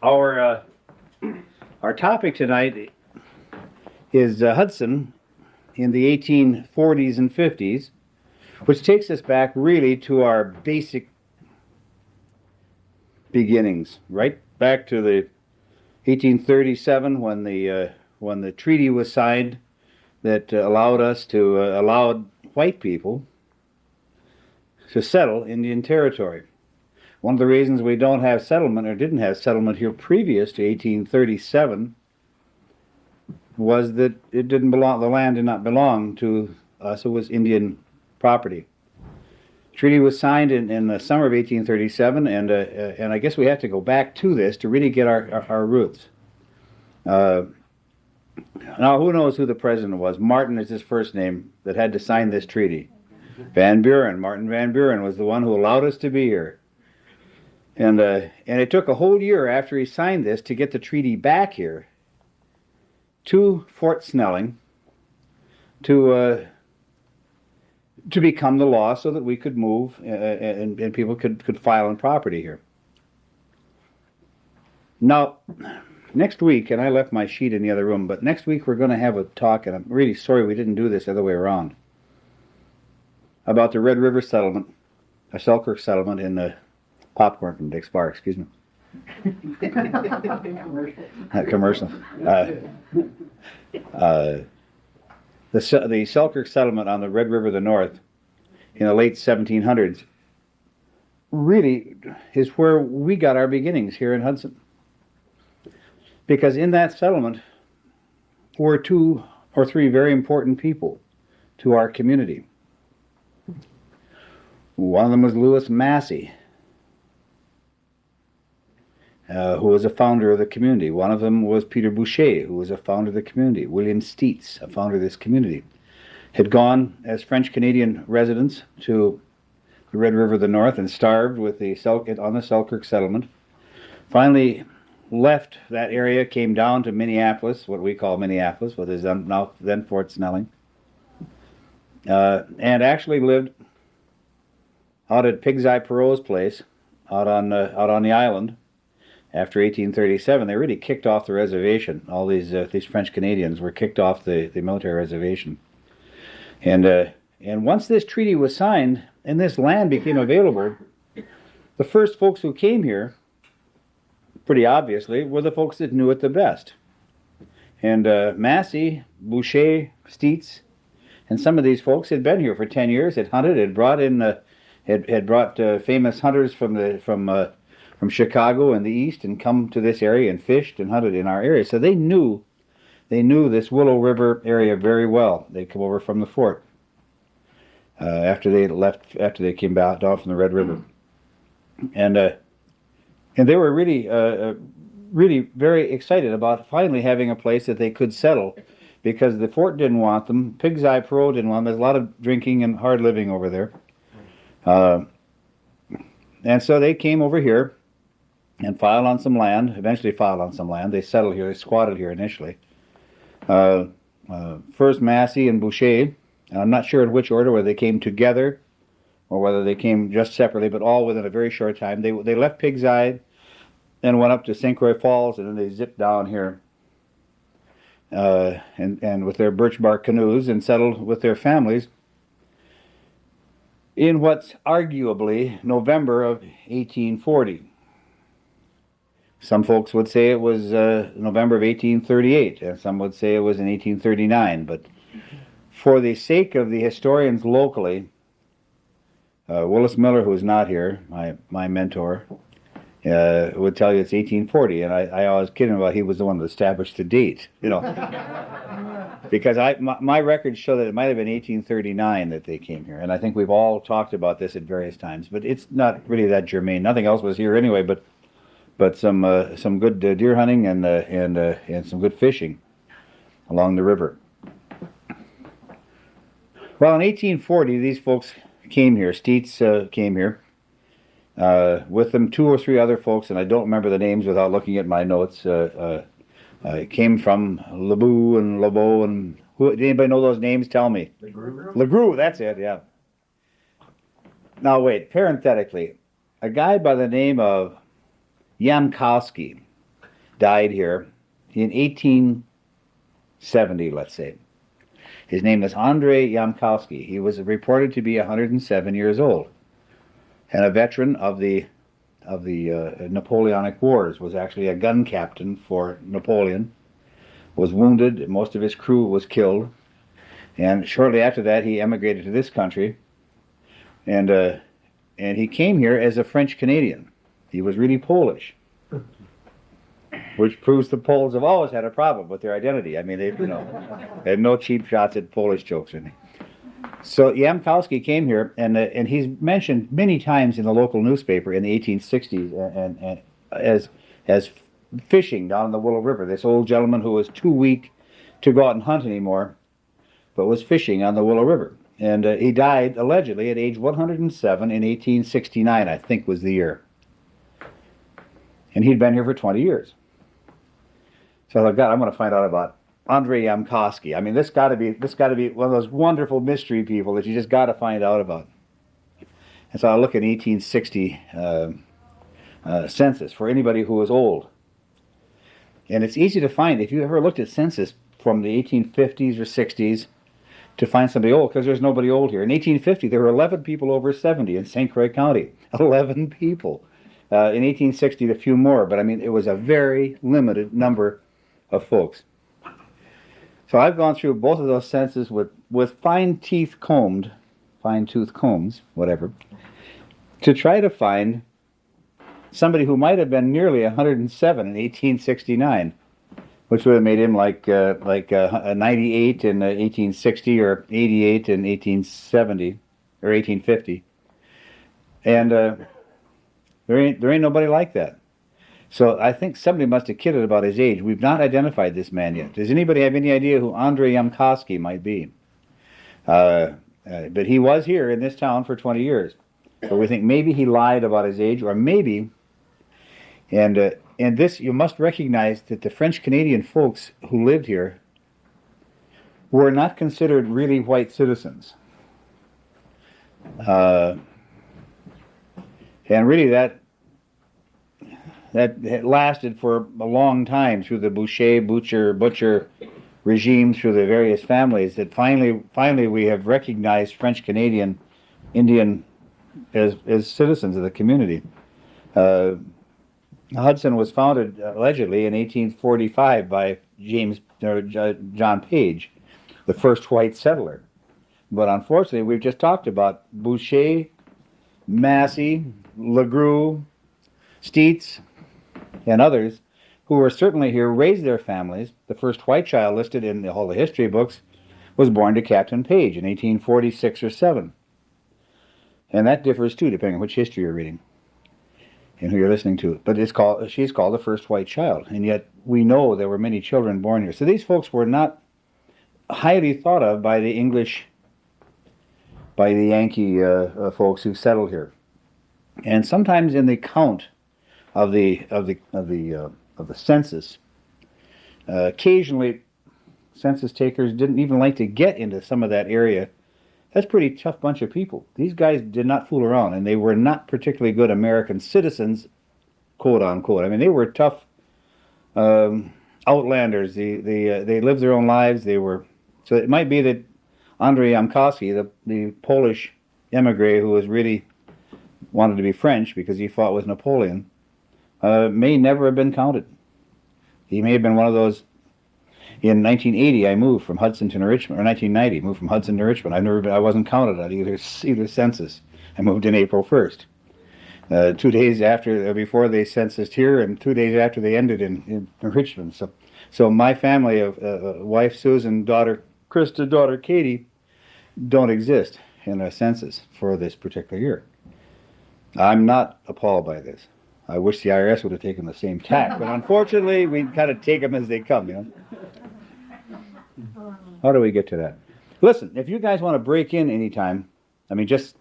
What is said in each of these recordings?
Our our topic tonight is Hudson in the 1840s and 50s, which takes us back really to our basic beginnings, right back to the 1837 when the treaty was signed that allowed white people to settle Indian territory. One of the reasons we don't have settlement or didn't have settlement here previous to 1837 was that it didn't belong. The land did not belong to us. It was Indian property. The treaty was signed in the summer of 1837, and I guess we have to go back to this to really get our roots. Now, who knows who the president was? Martin is his first name that had to sign this treaty. Martin Van Buren was the one who allowed us to be here. And it took a whole year after he signed this to get the treaty back here to Fort Snelling to become the law so that we could move and people could file on property here. Now, next week, and I left my sheet in the other room, but next week we're going to have a talk, and I'm really sorry we didn't do this the other way around, about the Red River settlement, a Selkirk settlement in the popcorn from Dick's Bar, excuse me. Commercial. The Selkirk settlement on the Red River of the North in the late 1700s really is where we got our beginnings here in Hudson. Because in that settlement were two or three very important people to our community. One of them was Lewis Massey, who was a founder of the community. One of them was Peter Boucher, who was a founder of the community. William Steets, a founder of this community, had gone as French-Canadian residents to the Red River of the North and starved on the Selkirk settlement. Finally left that area, came down to Minneapolis, what we call Minneapolis, what is now then Fort Snelling, and actually lived out at Pig's Eye Perot's place out on the island. After 1837, they really kicked off the reservation. All these French Canadians were kicked off the military reservation, and once this treaty was signed and this land became available, the first folks who came here, pretty obviously, were the folks that knew it the best. And Massey, Boucher, Steets, and some of these folks had been here for 10 years. Had hunted, had brought famous hunters from Chicago and the east and come to this area and fished and hunted in our area. So they knew this Willow River area very well. They'd come over from the fort after they came down from the Red River, and they were really very excited about finally having a place that they could settle, because the fort didn't want them, Pig's Eye Perot didn't want them. There's a lot of drinking and hard living over there, and so they came over here and eventually filed on some land. They settled here, they squatted here initially. First Massey and Boucher, I'm not sure in which order, whether they came together or whether they came just separately, but all within a very short time. They left Pig's Eye and went up to St. Croix Falls, and then they zipped down here and with their birch bark canoes and settled with their families in what's arguably November of 1840. Some folks would say it was November of 1838, and some would say it was in 1839. But for the sake of the historians locally, Willis Miller, who is not here, my mentor, would tell you it's 1840. And I always kid him about he was the one that established the date, because my records show that it might have been 1839 that they came here. And I think we've all talked about this at various times, but it's not really that germane. Nothing else was here anyway, but some good deer hunting and some good fishing along the river. Well, in 1840, these folks came here. Steets came here. With them, two or three other folks, and I don't remember the names without looking at my notes. Came from Lebeau and LeBeau, and did anybody know those names? Tell me. LeGroux, that's it, yeah. Now wait, parenthetically, a guy by the name of Yankowski died here in 1870, let's say. His name is Andrei Yamkowski. He was reported to be 107 years old, and a veteran of the Napoleonic Wars. Was actually a gun captain for Napoleon. Was wounded. Most of his crew was killed, and shortly after that, he emigrated to this country, and he came here as a French Canadian. He was really Polish, which proves the Poles have always had a problem with their identity. I mean, they had no cheap shots at Polish jokes or anything. So Yamkowski came here, and he's mentioned many times in the local newspaper in the 1860s and as fishing down the Willow River. This old gentleman who was too weak to go out and hunt anymore, but was fishing on the Willow River. And he died allegedly at age 107 in 1869, I think was the year. And he'd been here for 20 years. So I thought, God, I'm going to find out about Andrei Yamkowski. I mean, this got to be one of those wonderful mystery people that you just got to find out about. And so I look at 1860 census for anybody who was old. And it's easy to find, if you ever looked at census from the 1850s or 60s, to find somebody old, because there's nobody old here. In 1850, there were 11 people over 70 in St. Croix County. 11 people. In 1860, a few more, but I mean, it was a very limited number of folks. So I've gone through both of those censuses with fine-tooth combs, whatever, to try to find somebody who might have been nearly 107 in 1869, which would have made him like 98 in 1860 or 88 in 1870 or 1850, and there ain't nobody like that. So I think somebody must have kidded about his age. We've not identified this man yet. Does anybody have any idea who Andrei Yamkowski might be? But he was here in this town for 20 years. So we think maybe he lied about his age, or maybe, and this, you must recognize that the French-Canadian folks who lived here were not considered really white citizens. And really that lasted for a long time through the butcher regime, through the various families, that finally we have recognized French Canadian Indian as citizens of the community. Hudson was founded allegedly in 1845 by John Page, the first white settler. But unfortunately, we've just talked about Boucher, Massey, LeGroux, Steets, and others who were certainly here, raised their families. The first white child listed in all the history books was born to Captain Page in 1846 or 7. And that differs too, depending on which history you're reading and who you're listening to. But she's called the first white child, and yet we know there were many children born here. So these folks were not highly thought of by the English, by the Yankee folks who settled here. And sometimes in the count of the census, occasionally census takers didn't even like to get into some of that area. That's a pretty tough bunch of people. These guys did not fool around, and they were not particularly good American citizens, quote unquote. I mean, they were tough outlanders. They lived their own lives. So it might be that Andrei Yamkowski, the Polish emigre who was really wanted to be French because he fought with Napoleon, may never have been counted. He may have been one of those. In 1980, I moved from Hudson to Richmond, or 1990, moved from Hudson to Richmond. I wasn't counted on either census. I moved in April 1st. 2 days before they censused here, and 2 days after they ended in Richmond. So my family of wife Susan, daughter Krista, daughter Katie, don't exist in a census for this particular year. I'm not appalled by this. I wish the IRS would have taken the same tack, but unfortunately, we kind of take them as they come, you know. How do we get to that? Listen, if you guys want to break in anytime, I mean, just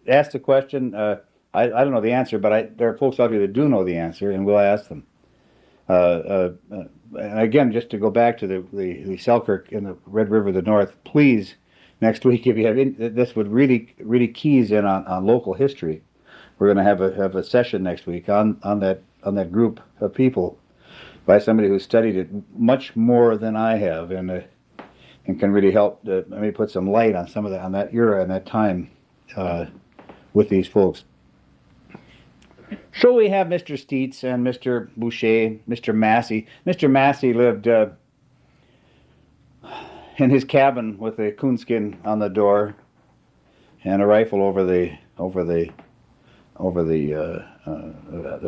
ask the question. I don't know the answer, but there are folks out here that do know the answer, and we'll ask them. And again, just to go back to the Selkirk and the Red River of the North, please, next week, if you have this would really keys in on local history. We're going to have a session next week on that group of people by somebody who studied it much more than I have, and can really help maybe put some light on some of that, on that era and that time with these folks. So we have Mr. Steets and Mr. Boucher, Mr. Massey. Mr. Massey lived in his cabin with a coonskin on the door and a rifle over the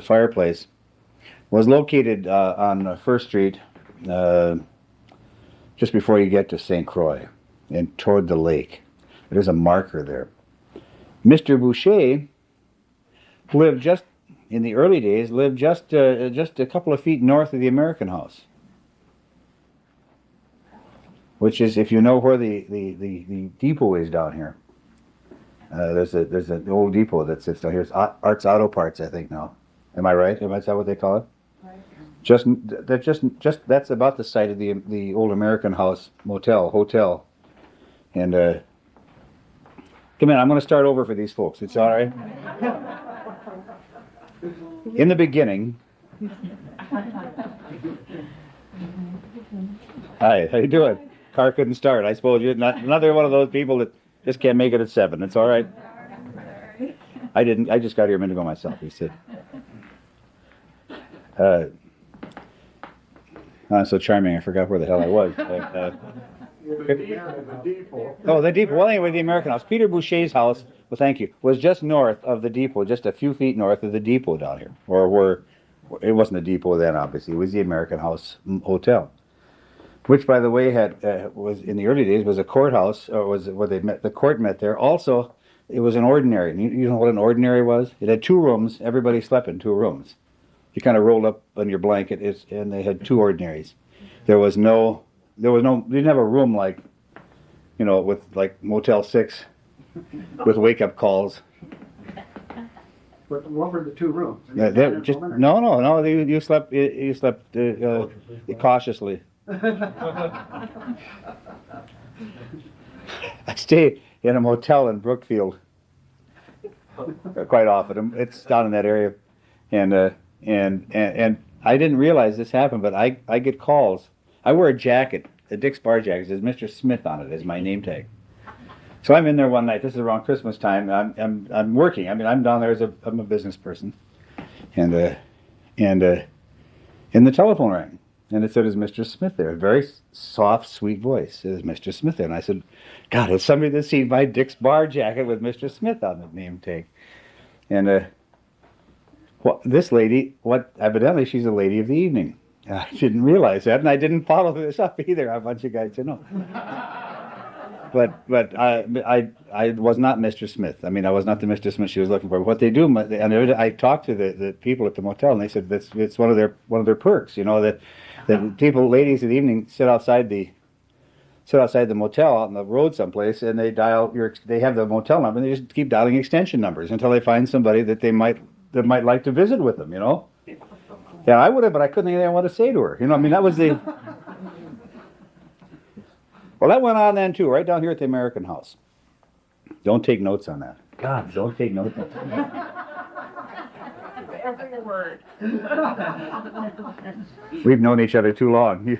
fireplace. Was located on First Street, just before you get to St. Croix, and toward the lake. There's a marker there. Mr. Boucher lived just in the early days. Lived just a couple of feet north of the American House, which is, if you know where the depot is down here. There's an old depot that sits down here. It's Arts Auto Parts, I think now. Am I right? Is that what they call it? Right. That's about the site of the old American House hotel. And come in. I'm going to start over for these folks. It's all right. In the beginning. Hi. How you doing? Car couldn't start. I suppose you're not another one of those people that just can't make it at 7. It's all right. I didn't. I just got here a minute ago myself. He said. I'm so charming, I forgot where the hell I was. The depot. Oh, the depot. Well, anyway, the American House. Peter Boucher's house, well, thank you, was just north of the depot, just a few feet north of the depot down here. It wasn't a depot then, obviously. It was the American House Hotel, which, by the way, was in the early days was a courthouse, or was where they met. The court met there. Also, it was an ordinary. You know what an ordinary was? It had 2 rooms. Everybody slept in 2 rooms. You kind of rolled up on your blanket, and they had 2 ordinaries. You didn't have a room like, with like Motel 6, with wake-up calls. What were the 2 rooms? No. You slept cautiously. I stay in a motel in Brookfield quite often. It's down in that area, and I didn't realize this happened, but I get calls. I wear a jacket, a Dick's bar jacket. It says Mr. Smith on it as my name tag. So I'm in there one night. This is around Christmas time. I'm working. I mean, I'm down there I'm a business person, and the telephone rang, and it said, "Is Mr. Smith there?" A very soft, sweet voice. Is Mr. Smith there? And I said, "God, it's somebody that's seen my Dick's bar jacket with Mr. Smith on the name tag." And this lady, evidently she's a lady of the evening. I didn't realize that, and I didn't follow this up either. A bunch of guys to know. But I was not Mr. Smith. I mean, I was not the Mr. Smith she was looking for. What they do, and I talked to the people at the motel, and they said it's one of their perks. That ladies in the evening sit outside the motel out on the road someplace, and they they have the motel number, and they just keep dialing extension numbers until they find somebody that might like to visit with them. Yeah, I would have, but I couldn't think of anything I wanted to say to her. I mean, that was the. Well, that went on then too, right down here at the American House. Don't take notes on that. God, don't take notes on that. Every word. We've known each other too long. You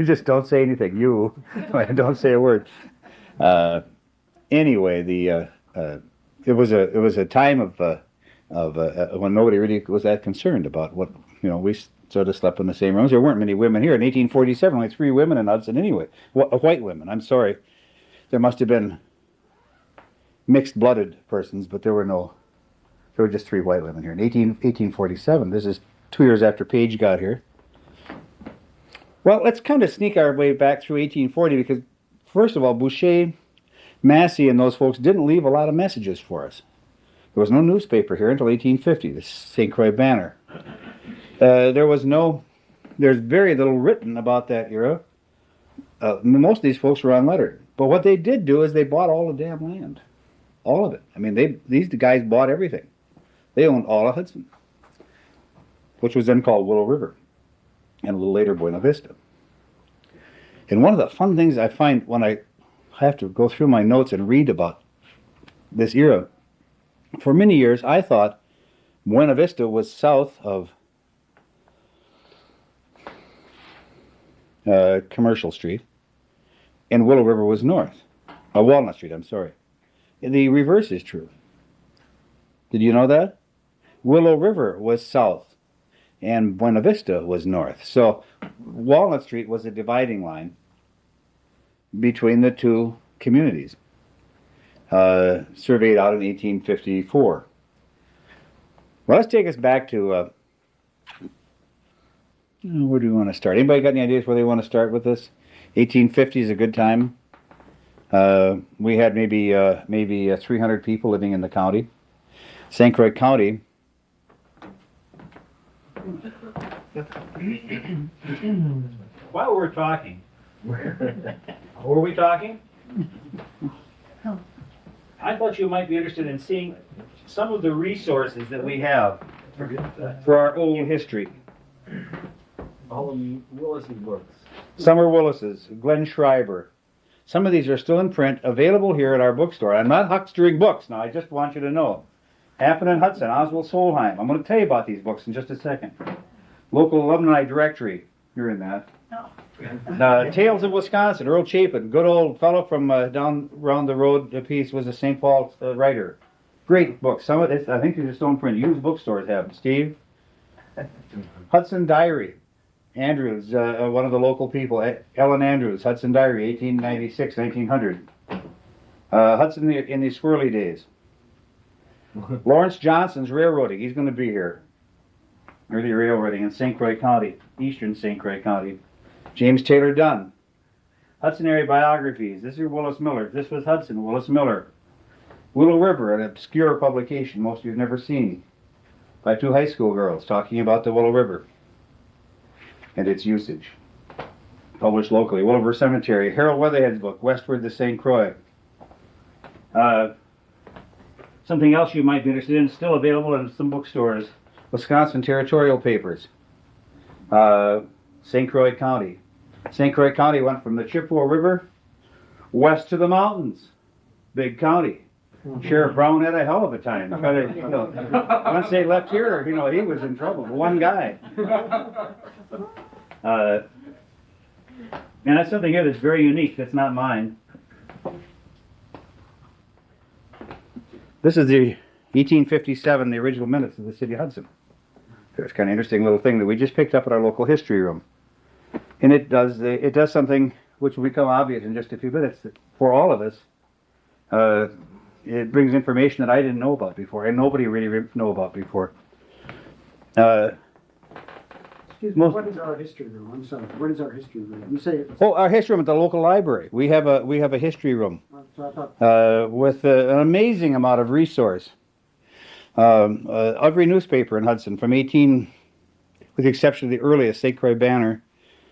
just don't say anything. You don't say a word. Anyway, it was a time of when nobody really was that concerned about what we sort of slept in the same rooms. There weren't many women here in 1847. Only 3 women in Hudson anyway. White women. I'm sorry. There must have been mixed-blooded persons, but there were just 3 white women here in 1847. This is 2 years after Page got here. Well, let's kind of sneak our way back through 1840 because, first of all, Boucher, Massey, and those folks didn't leave a lot of messages for us. There was no newspaper here until 1850, the St. Croix Banner. There's very little written about that era. Most of these folks were unlettered. But what they did do is they bought all the damn land. All of it. I mean, these guys bought everything. They owned all of Hudson, which was then called Willow River, and a little later Buena Vista. And one of the fun things I find when I have to go through my notes and read about this era, for many years I thought Buena Vista was south of Commercial Street, and Willow River was north. Walnut Street, I'm sorry. The reverse is true. Did you know that? Willow River was south, and Buena Vista was north. So Walnut Street was a dividing line between the two communities, surveyed out in 1854. Well, let's take us back to where do we want to start? Anybody got any ideas where they want to start with this? 1850 is a good time. We had maybe 300 people living in the county. St. Croix County. While we're talking, were we talking? I thought you might be interested in seeing some of the resources that we have for our old history. All of Willis' books. Some are Willis's, Glenn Schreiber. Some of these are still in print, available here at our bookstore. I'm not huckstering books now, I just want you to know. Happen in Hudson, Oswald Solheim. I'm going to tell you about these books in just a second. Local Alumni Directory, you're in that. Tales of Wisconsin, Earl Chapin, good old fellow from down around the road a piece, was a St. Paul writer. Great book. Some of it, I think they're still in print. Used bookstores have them. Steve? Hudson Diary. Andrews, one of the local people. Ellen Andrews, Hudson Diary, 1896, 1900. Hudson in the squirrely days. Lawrence Johnson's railroading. He's going to be here. Early railroading in St. Croix County, eastern St. Croix County. James Taylor Dunn. Hudson area biographies. This is Willis Miller. This was Hudson, Willis Miller. Willow River, an obscure publication most of you have never seen, by two high school girls talking about the Willow River and its usage. Published locally. Willow River Cemetery. Harold Weatherhead's book, Westward to St. Croix. Something else you might be interested in, still available in some bookstores. Wisconsin Territorial Papers. St. Croix County. St. Croix County went from the Chippewa River west to the mountains. Big county. Sheriff Brown had a hell of a time. Once they left here, he was in trouble. One guy. And that's something here that's very unique. That's not mine. This is the 1857, the original minutes of the City of Hudson. It's kind of interesting little thing that we just picked up at our local history room. And it does something which will become obvious in just a few minutes for all of us. It brings information that I didn't know about before, and nobody really know about before. Excuse me, what is our history room? I'm sorry, what is our history room? You say it's... Oh, our history room at the local library. We have a history room with an amazing amount of resource. Every newspaper in Hudson from with the exception of the earliest, St. Croix Banner,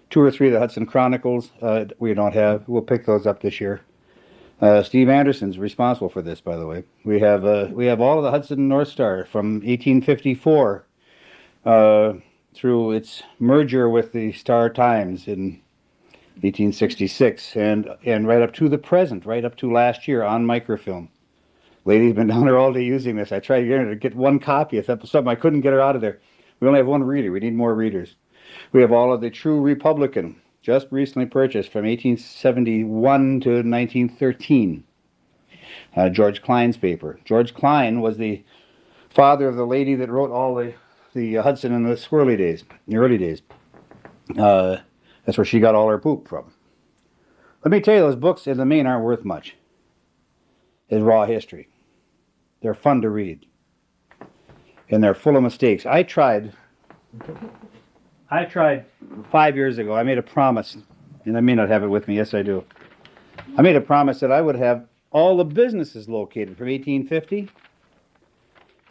2 or 3 of the Hudson Chronicles, we don't have. We'll pick those up this year. Steve Anderson's responsible for this, by the way. We have all of the Hudson North Star from 1854 through its merger with the Star Times in 1866, and right up to the present, right up to last year on microfilm. Lady's been down there all day using this. I tried getting her to get one copy of something. I couldn't get her out of there. We only have one reader. We need more readers. We have all of the True Republican, just recently purchased from 1871 to 1913. George Klein's paper. George Klein was the father of the lady that wrote all the Hudson in the squirrely days, in the early days. That's where she got all her poop from. Let me tell you, those books in the main aren't worth much. It's raw history. They're fun to read. And they're full of mistakes. I tried 5 years ago. I made a promise, and I may not have it with me. Yes, I do. I made a promise that I would have all the businesses located from 1850.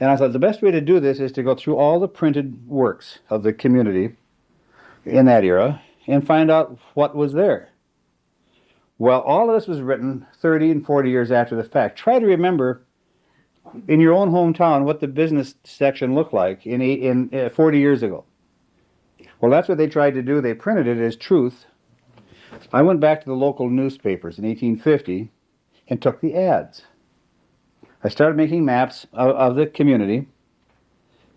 And I thought the best way to do this is to go through all the printed works of the community in that era and find out what was there. Well, all of this was written 30 and 40 years after the fact. Try to remember in your own hometown what the business section looked like in 40 years ago. Well, that's what they tried to do. They printed it as truth. I went back to the local newspapers in 1850 and took the ads. I started making maps of the community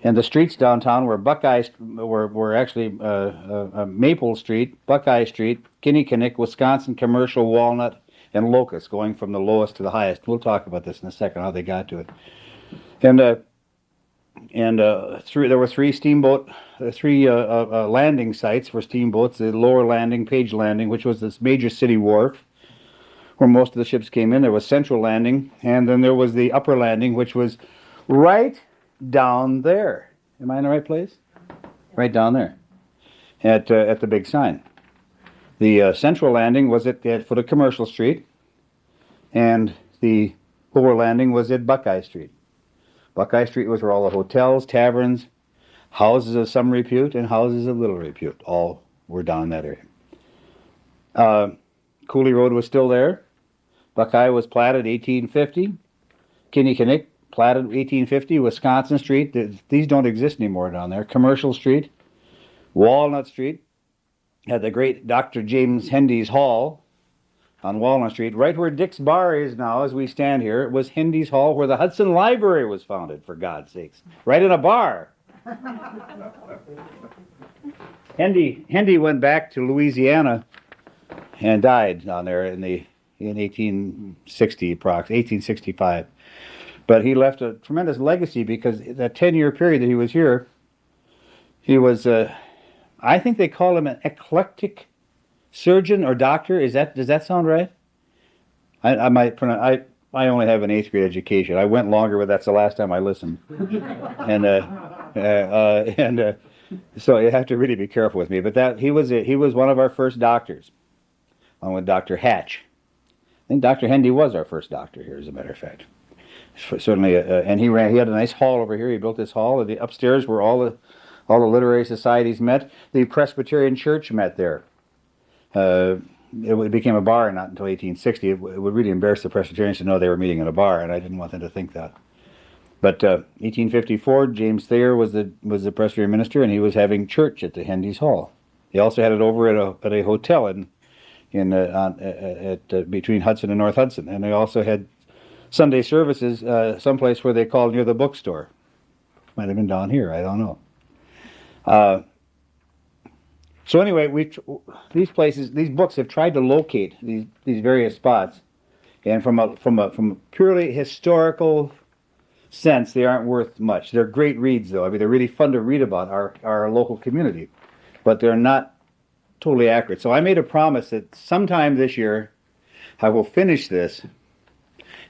And the streets downtown were were actually Maple Street, Buckeye Street, Kinnickinnick, Wisconsin, Commercial, Walnut, and Locust, going from the lowest to the highest. We'll talk about this in a second, how they got to it. And there were three landing sites for steamboats. The lower landing, Page Landing, which was this major city wharf where most of the ships came in. There was Central Landing, and then there was the upper landing, which was right down there. Am I in the right place? Right down there, at the big sign. The Central Landing was at the foot of Commercial Street, and the lower landing was at Buckeye Street. Buckeye Street was where all the hotels, taverns, houses of some repute, and houses of little repute all were down in that area. Cooley Road was still there. Buckeye was platted 1850. Kinnickinnick, platted 1850. Wisconsin Street, these don't exist anymore down there. Commercial Street, Walnut Street, had the great Dr. James Hendy's Hall on Walnut Street, right where Dick's Bar is now as we stand here. It was Hendy's Hall where the Hudson Library was founded, for God's sakes. Right in a bar. Hendy went back to Louisiana and died down there in 1860, approximately 1865. But he left a tremendous legacy because that 10-year period that he was here, he was, I think they call him an eclectic surgeon or doctor. Does that sound right? I only have an 8th grade education. I went longer, but that's the last time I listened. And so you have to really be careful with me. But he was one of our first doctors, along with Dr. Hatch. I think Dr. Hendy was our first doctor here, as a matter of fact. Certainly, and he had a nice hall over here. He built this hall. The upstairs where all the literary societies met. The Presbyterian Church met there. It became a bar not until 1860. It would really embarrass the Presbyterians to know they were meeting in a bar, and I didn't want them to think that. But 1854, James Thayer was the Presbyterian minister, and he was having church at the Hendy's Hall. He also had it over at a hotel between Hudson and North Hudson, and they also had Sunday services someplace where they called near the bookstore. Might have been down here. I don't know. So anyway, these books have tried to locate these various spots, and from a purely historical sense, they aren't worth much. They're great reads, though. I mean, they're really fun to read about our local community, but they're not totally accurate. So I made a promise that sometime this year I will finish this.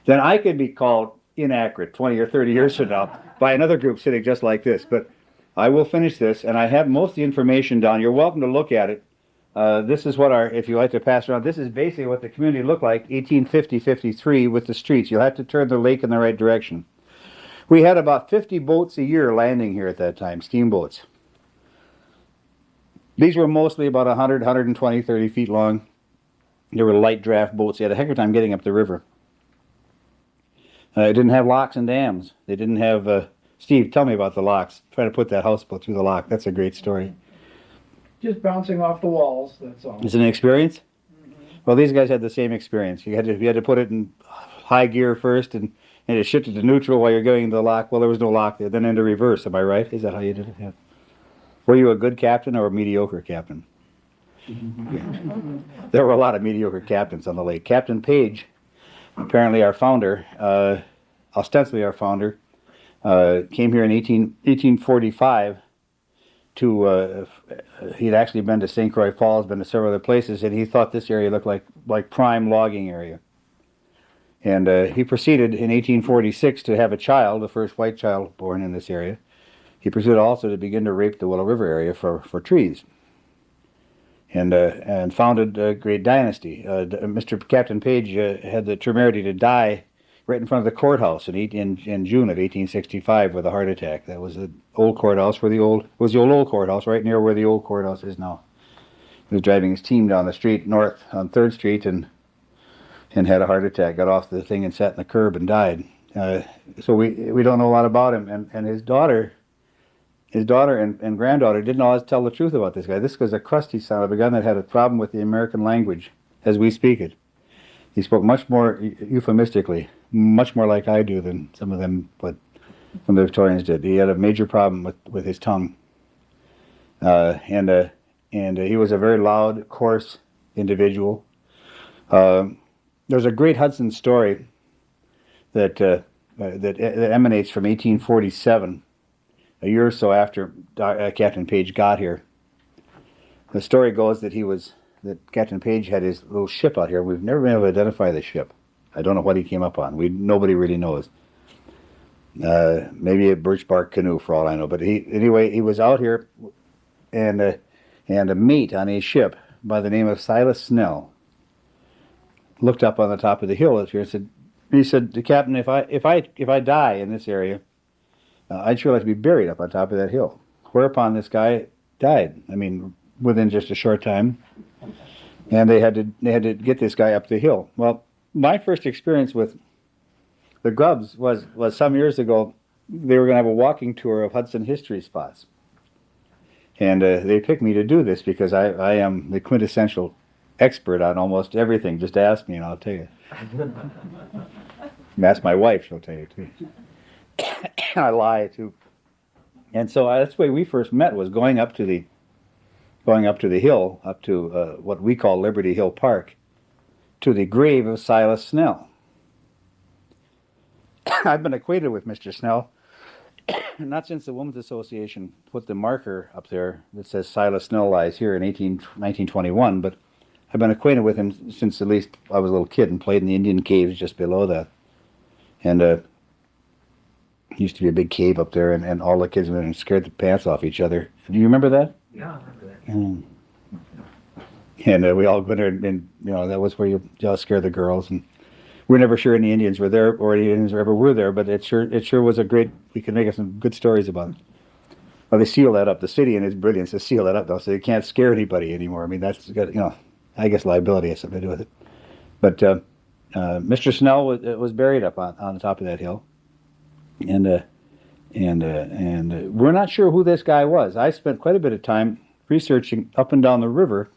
Then I could be called inaccurate 20 or 30 years from now by another group sitting just like this, but I will finish this, and I have most of the information down. You're welcome to look at it. This is what if you like to pass around, this is basically what the community looked like, 1850-53, with the streets. You'll have to turn the lake in the right direction. We had about 50 boats a year landing here at that time, steamboats. These were mostly about 100, 120, 30 feet long. They were light draft boats. They had a heck of a time getting up the river. They didn't have locks and dams. They didn't have... Steve, tell me about the locks. Try to put that houseboat through the lock. That's a great story. Just bouncing off the walls, that's all. Is it an experience? Mm-hmm. Well, these guys had the same experience. You had to put it in high gear first and it shifted to neutral while you're going to the lock. Well, there was no lock there. Then into reverse. Am I right? Is that how you did it? Yeah. Were you a good captain or a mediocre captain? Mm-hmm. There were a lot of mediocre captains on the lake. Captain Page, apparently our founder, ostensibly our founder, came here in 1845 to, he'd actually been to St. Croix Falls, been to several other places, and he thought this area looked like prime logging area. And he proceeded in 1846 to have a child, the first white child born in this area. He proceeded also to begin to rape the Willow River area for trees. And founded a great dynasty. Mr. Captain Page had the temerity to die right in front of the courthouse in June of 1865 with a heart attack. That was the old courthouse where the old courthouse, right near where the old courthouse is now. He was driving his team down the street north on 3rd Street and had a heart attack. Got off the thing and sat in the curb and died. So we don't know a lot about him. And his daughter and granddaughter didn't always tell the truth about this guy. This was a crusty son of a gun that had a problem with the American language as we speak it. He spoke much more euphemistically, much more like I do than some of them, but when the Victorians did. He had a major problem with his tongue, uh, and uh, and he was a very loud, coarse individual. Uh, there's a great Hudson story that emanates from 1847, a year or so after Captain Page got here. The story goes that Captain Page had his little ship out here. We've never been able to identify the ship. I don't know what he came up on. Nobody really knows. Maybe a birch bark canoe, for all I know. But he was out here, and a mate on his ship by the name of Silas Snell looked up on the top of the hill up here and said, he said, Captain, if I die in this area, I'd sure like to be buried up on top of that hill. Whereupon this guy died. I mean, within just a short time, and they had to get this guy up the hill. Well, my first experience with the Grubs was some years ago. They were going to have a walking tour of Hudson history spots, and they picked me to do this because I am the quintessential expert on almost everything. Just ask me and I'll tell you. Ask my wife, she'll tell you too. I lie too. And so that's the way we first met, was going up to the hill, up to what we call Liberty Hill Park, to the grave of Silas Snell. I've been acquainted with Mr. Snell, not since the Women's Association put the marker up there that says Silas Snell lies here in 1921, but I've been acquainted with him since at least I was a little kid and played in the Indian caves just below that. And used to be a big cave up there, and all the kids went and scared the pants off each other. Do you remember that? Yeah, I remember that. And we all went there, and that was where you all scare the girls. And we're never sure any Indians were there, or any Indians ever were there, but it sure was a great. We could make some good stories about it. Well, they seal that up. The city and its brilliance to seal that up, though, so you can't scare anybody anymore. I mean, that's got I guess liability has something to do with it. But Mr. Snell was buried up on the top of that hill, and we're not sure who this guy was. I spent quite a bit of time researching up and down the river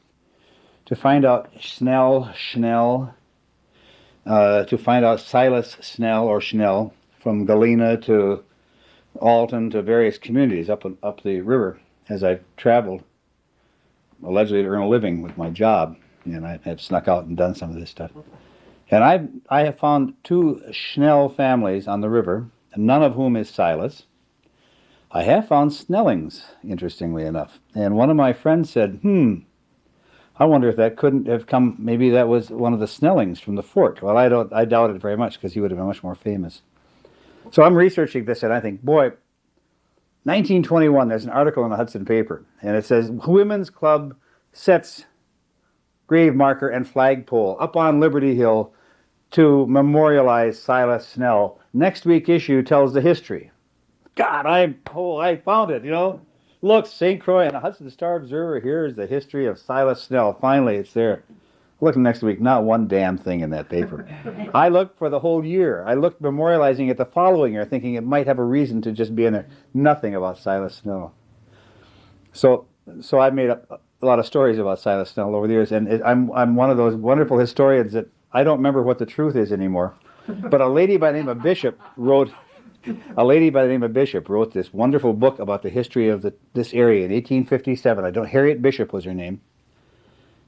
to find out Schnell, to find out Silas Snell or Schnell, from Galena to Alton to various communities up the river as I've traveled, allegedly to earn a living with my job, and I have snuck out and done some of this stuff. And I have found two Schnell families on the river, none of whom is Silas. I have found Snellings, interestingly enough. And one of my friends said, I wonder if that couldn't have come, maybe that was one of the Snellings from the fort. Well, I doubt it very much, because he would have been much more famous. So I'm researching this, and I think, boy, 1921, there's an article in the Hudson paper, and it says, Women's Club sets grave marker and flagpole up on Liberty Hill to memorialize Silas Snell. Next week issue tells the history. God, I found it, Look, St. Croix and the Hudson Star-Observer, here's the history of Silas Snell. Finally, it's there. Look next week, not one damn thing in that paper. I looked for the whole year. I looked memorializing it the following year, thinking it might have a reason to just be in there. Nothing about Silas Snell. So I've made up a lot of stories about Silas Snell over the years, and I'm one of those wonderful historians that I don't remember what the truth is anymore. But a lady by the name of Bishop wrote this wonderful book about the history of this area in 1857. Harriet Bishop was her name,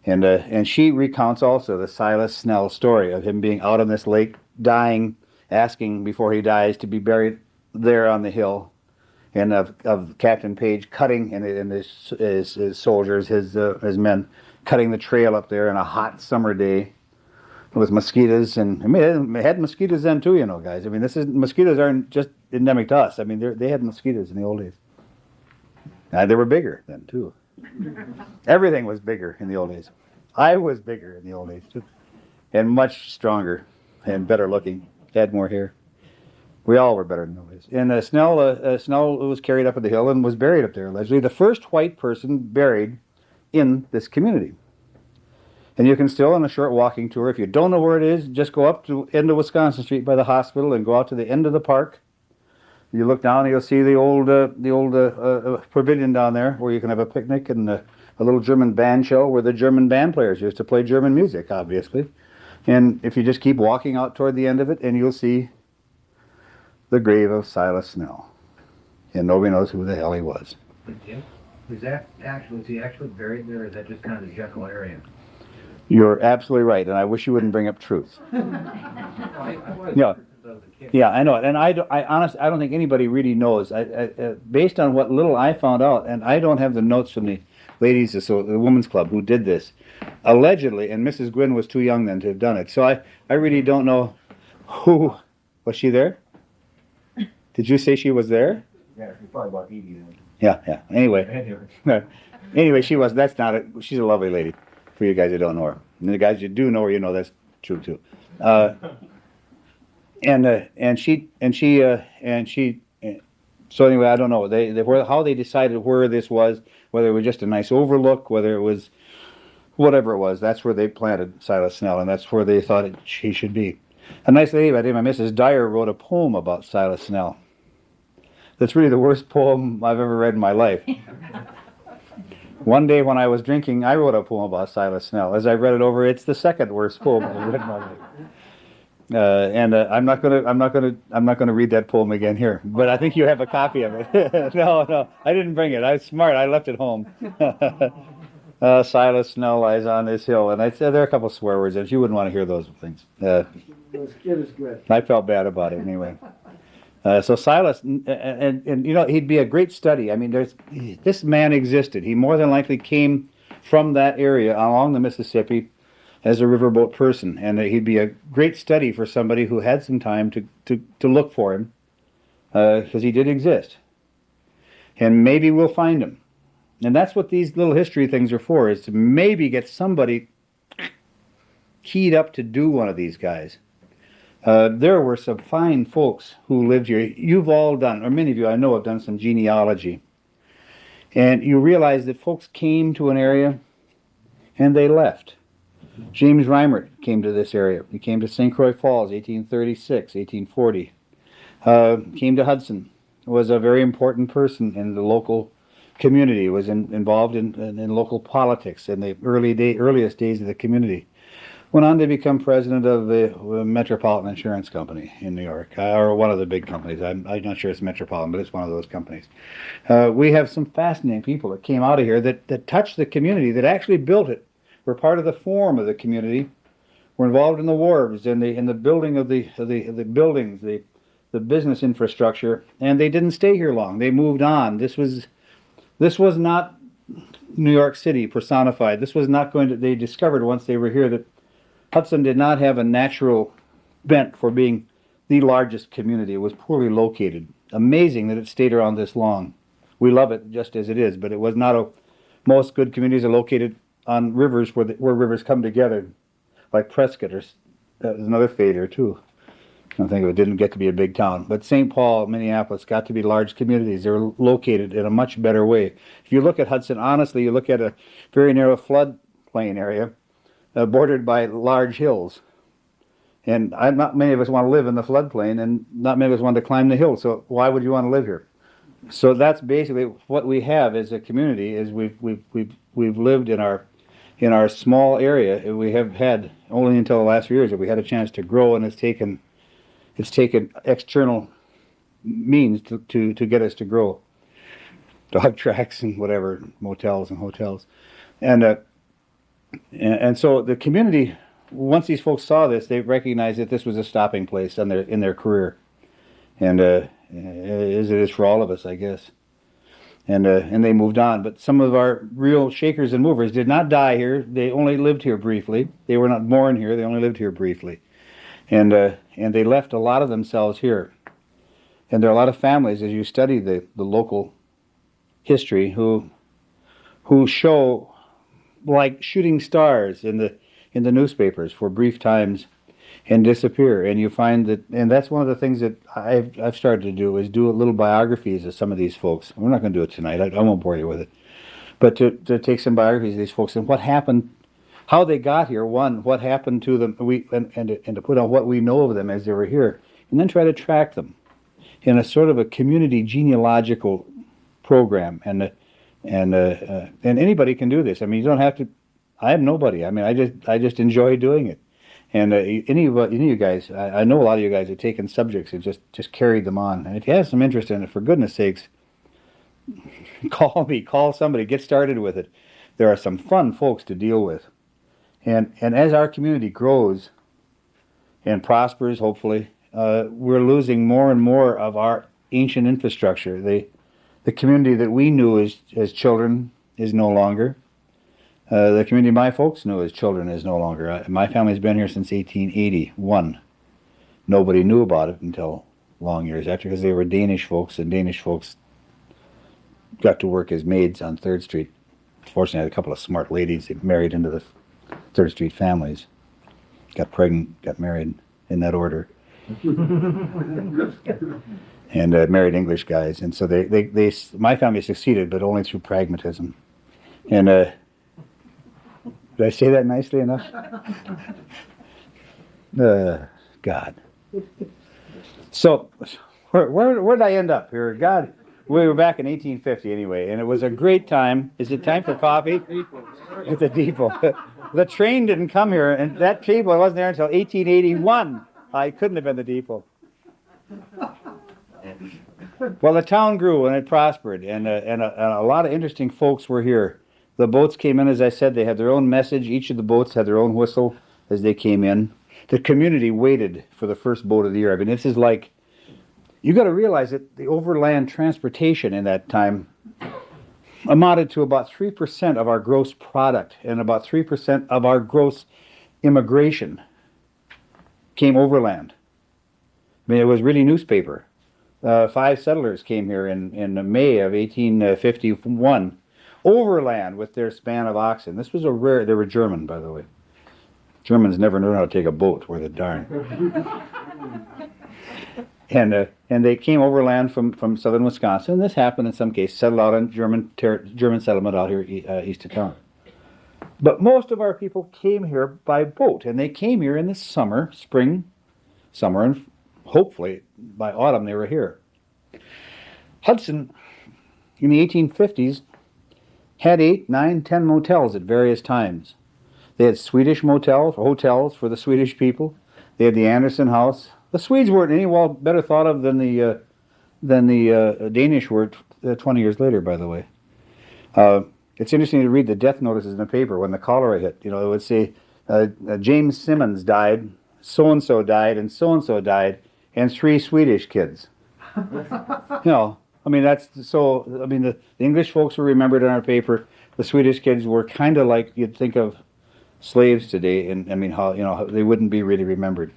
and she recounts also the Silas Snell story of him being out on this lake, dying, asking before he dies to be buried there on the hill, and of Captain Page cutting and his soldiers, his men, cutting the trail up there on a hot summer day with mosquitoes. And I mean, they had mosquitoes then too, guys. I mean, mosquitoes aren't just endemic to us. I mean, they had mosquitoes in the old days. They were bigger then too. Everything was bigger in the old days. I was bigger in the old days too, and much stronger and better looking. Had more hair. We all were better in the old days. And Snell was carried up at the hill and was buried up there, allegedly the first white person buried in this community. And you can still, on a short walking tour, if you don't know where it is, just go up to end of Wisconsin Street by the hospital and go out to the end of the park. You look down and you'll see the old pavilion down there where you can have a picnic and a little German band show where the German band players used to play German music, obviously. And if you just keep walking out toward the end of it, and you'll see the grave of Silas Snell. And nobody knows who the hell he was. Was he actually buried there, or is that just kind of the general area? You're absolutely right, and I wish you wouldn't bring up truth. Yeah, yeah, I know it, and I honestly, I don't think anybody really knows. Based on what little I found out, and I don't have the notes from the the women's club who did this, allegedly, and Mrs. Gwynn was too young then to have done it. So I really don't know who was she there. Did you say she was there? Yeah, she's probably about 80 then. Yeah. Anyway, she was. That's not it. She's a lovely lady. For you guys who don't know her, and the guys you do know her, you know that's true too. So anyway, I don't know. How they decided where this was, whether it was just a nice overlook, whether it was whatever it was. That's where they planted Silas Snell, and that's where they thought she should be. A nice lady by the name of Mrs. Dyer wrote a poem about Silas Snell. That's really the worst poem I've ever read in my life. One day when I was drinking, I wrote a poem about Silas Snell. As I read it over, it's the second worst poem I've read in my life. I'm not gonna read that poem again here. But I think you have a copy of it. No, I didn't bring it. I was smart. I left it home. Silas Snell lies on this hill, and I said there are a couple swear words, and you wouldn't want to hear those things. It was good. I felt bad about it anyway. So Silas, and you know, he'd be a great study. I mean, this man existed. He more than likely came from that area along the Mississippi as a riverboat person, and he'd be a great study for somebody who had some time to look for him, because he did exist. And maybe we'll find him. And that's what these little history things are for, is to maybe get somebody keyed up to do one of these guys. There were some fine folks who lived here. You've all done, or many of you I know have done some genealogy. And you realize that folks came to an area and they left. James Reimert came to this area. He came to St. Croix Falls, 1836, 1840. Came to Hudson. Was a very important person in the local community. Was involved in local politics in the earliest days of the community. Went on to become president of the Metropolitan Insurance Company in New York, or one of the big companies. I'm not sure it's Metropolitan, but it's one of those companies. We have some fascinating people that came out of here that touched the community, that actually built it, were part of the form of the community, were involved in the wharves and in the building of the buildings, the business infrastructure, and they didn't stay here long. They moved on. This was not New York City personified. This was not going to. They discovered once they were here that Hudson did not have a natural bent for being the largest community. It was poorly located. Amazing that it stayed around this long. We love it just as it is, but it was not most good communities are located on rivers where rivers come together, like Prescott, or that was another failure too. I think it didn't get to be a big town. But St. Paul, Minneapolis got to be large communities. They were located in a much better way. If you look at Hudson, honestly, you look at a very narrow floodplain area, bordered by large hills. And not many of us want to live in the floodplain, and not many of us want to climb the hill. So why would you want to live here? So that's basically what we have as a community. Is we've lived in our small area. We have had only until the last few years that we had a chance to grow, and it's taken external means to get us to grow. Dog tracks and whatever, motels and hotels, and so the community, once these folks saw this, they recognized that this was a stopping place in their career, and as it is for all of us, I guess. And they moved on. But some of our real shakers and movers did not die here. They only lived here briefly. They were not born here. They only lived here briefly, and they left a lot of themselves here. And there are a lot of families, as you study the local history, who show like shooting stars in the newspapers for brief times and disappear. And you find that, and that's one of the things that I've started to do, is do little biographies of some of these folks. We're not going to do it tonight. I won't bore you with it. But to take some biographies of these folks and what happened, how they got here, what happened to them, and to put on what we know of them as they were here, and then try to track them in a sort of a community genealogical program. And anybody can do this. I mean, you don't have to. I am nobody. I mean, I just enjoy doing it, And any of you guys, I know a lot of you guys have taken subjects and just carried them on. And if you have some interest in it, for goodness sakes, call me, call somebody, get started with it. There are some fun folks to deal with. And as our community grows and prospers, hopefully, we're losing more and more of our ancient infrastructure. The community that we knew as children is no longer. The community my folks knew as children is no longer. My family's been here since 1881. Nobody knew about it until long years after, because they were Danish folks, and Danish folks got to work as maids on 3rd Street. Fortunately, I had a couple of smart ladies that married into the 3rd Street families. Got pregnant, got married in that order. And married English guys. And so my family succeeded, but only through pragmatism. And did I say that nicely enough? God. So, where did I end up here? God, we were back in 1850 anyway, and it was a great time. Is it time for coffee? At the depot. The train didn't come here, and that table wasn't there until 1881. I couldn't have been the depot. Well, the town grew and it prospered, and a lot of interesting folks were here. The boats came in, as I said, they had their own message. Each of the boats had their own whistle as they came in. The community waited for the first boat of the year. I mean, this is like, you got to realize that the overland transportation in that time amounted to about 3% of our gross product, and about 3% of our gross immigration came overland. I mean, it was really newspaper. 5 settlers came here in May of 1851, overland with their span of oxen. This was a rare, they were German, by the way. Germans never knew how to take a boat, worth a darn. And they came overland from southern Wisconsin, and this happened in some cases, settled out in German settlement out here east of town. But most of our people came here by boat, and they came here in the summer, and hopefully by autumn they were here. Hudson, in the 1850s, had 8, 9, 10 motels at various times. They had Swedish hotels for the Swedish people. They had the Anderson House. The Swedes weren't any better thought of than the Danish were 20 years later, by the way. It's interesting to read the death notices in the paper when the cholera hit. You know, it would say James Simmons died, so-and-so died, and so-and-so died, and 3 Swedish kids. You know, I mean, the English folks were remembered in our paper. The Swedish kids were kind of like you'd think of slaves today, and I mean, how they wouldn't be really remembered.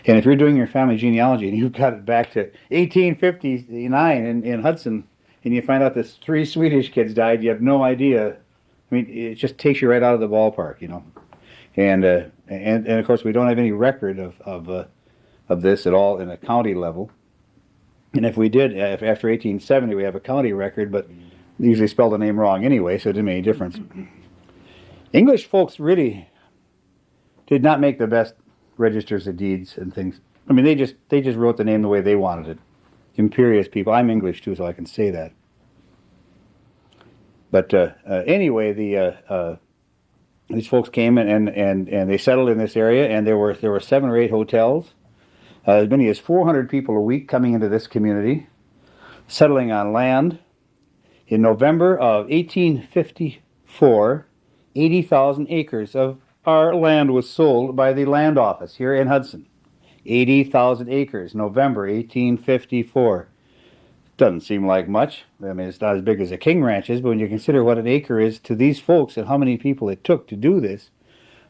And if you're doing your family genealogy and you've got it back to 1859 in Hudson, and you find out that 3 Swedish kids died, you have no idea. I mean, it just takes you right out of the ballpark, you know. And of course, we don't have any record of this at all in a county level. And if we did, after 1870, we have a county record, but they usually spell the name wrong anyway, so it didn't make any difference. English folks really did not make the best registers of deeds and things. I mean, they just wrote the name the way they wanted it. Imperious people. I'm English too, so I can say that. But anyway, these folks came and they settled in this area, and there were 7 or 8 hotels. As many as 400 people a week coming into this community, settling on land. In November of 1854, 80,000 acres of our land was sold by the land office here in Hudson. 80,000 acres, November 1854. Doesn't seem like much. I mean, it's not as big as a King Ranch is, but when you consider what an acre is to these folks and how many people it took to do this,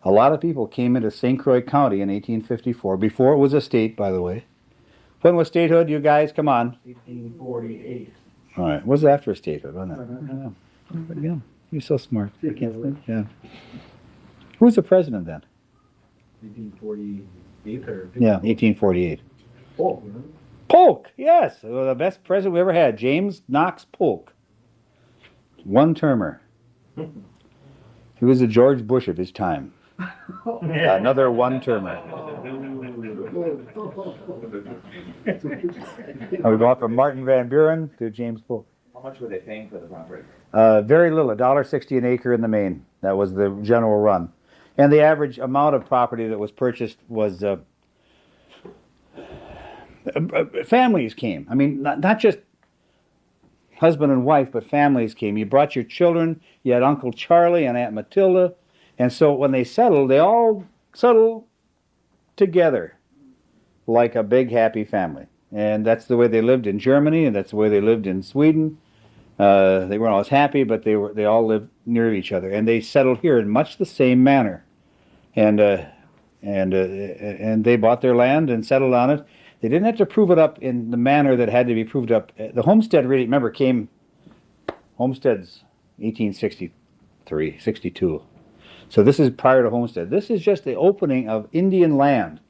a lot of people came into St. Croix County in 1854, before it was a state, by the way. When was statehood, you guys? Come on. 1848. All right. It was after statehood, wasn't it? Yeah. You're so smart. I can't think. Yeah. Who was the president then? 1848 or 50? Yeah, 1848. Oh, Polk, yes. The best president we ever had, James Knox Polk. One-termer. He was the George Bush of his time. Another one-termer. We go from Martin Van Buren to James Polk. How much were they paying for the property? Very little, $1.60 an acre in the main. That was the general run. And the average amount of property that was purchased was families came. I mean, not just husband and wife, but families came. You brought your children. You had Uncle Charlie and Aunt Matilda. And so when they settled, they all settled together like a big happy family. And that's the way they lived in Germany, and that's the way they lived in Sweden. They weren't always happy, but they all lived near each other, and they settled here in much the same manner. And and they bought their land and settled on it. They didn't have to prove it up in the manner that had to be proved up. The homestead really, remember, homesteads 1863, 62. So this is prior to homestead. This is just the opening of Indian land.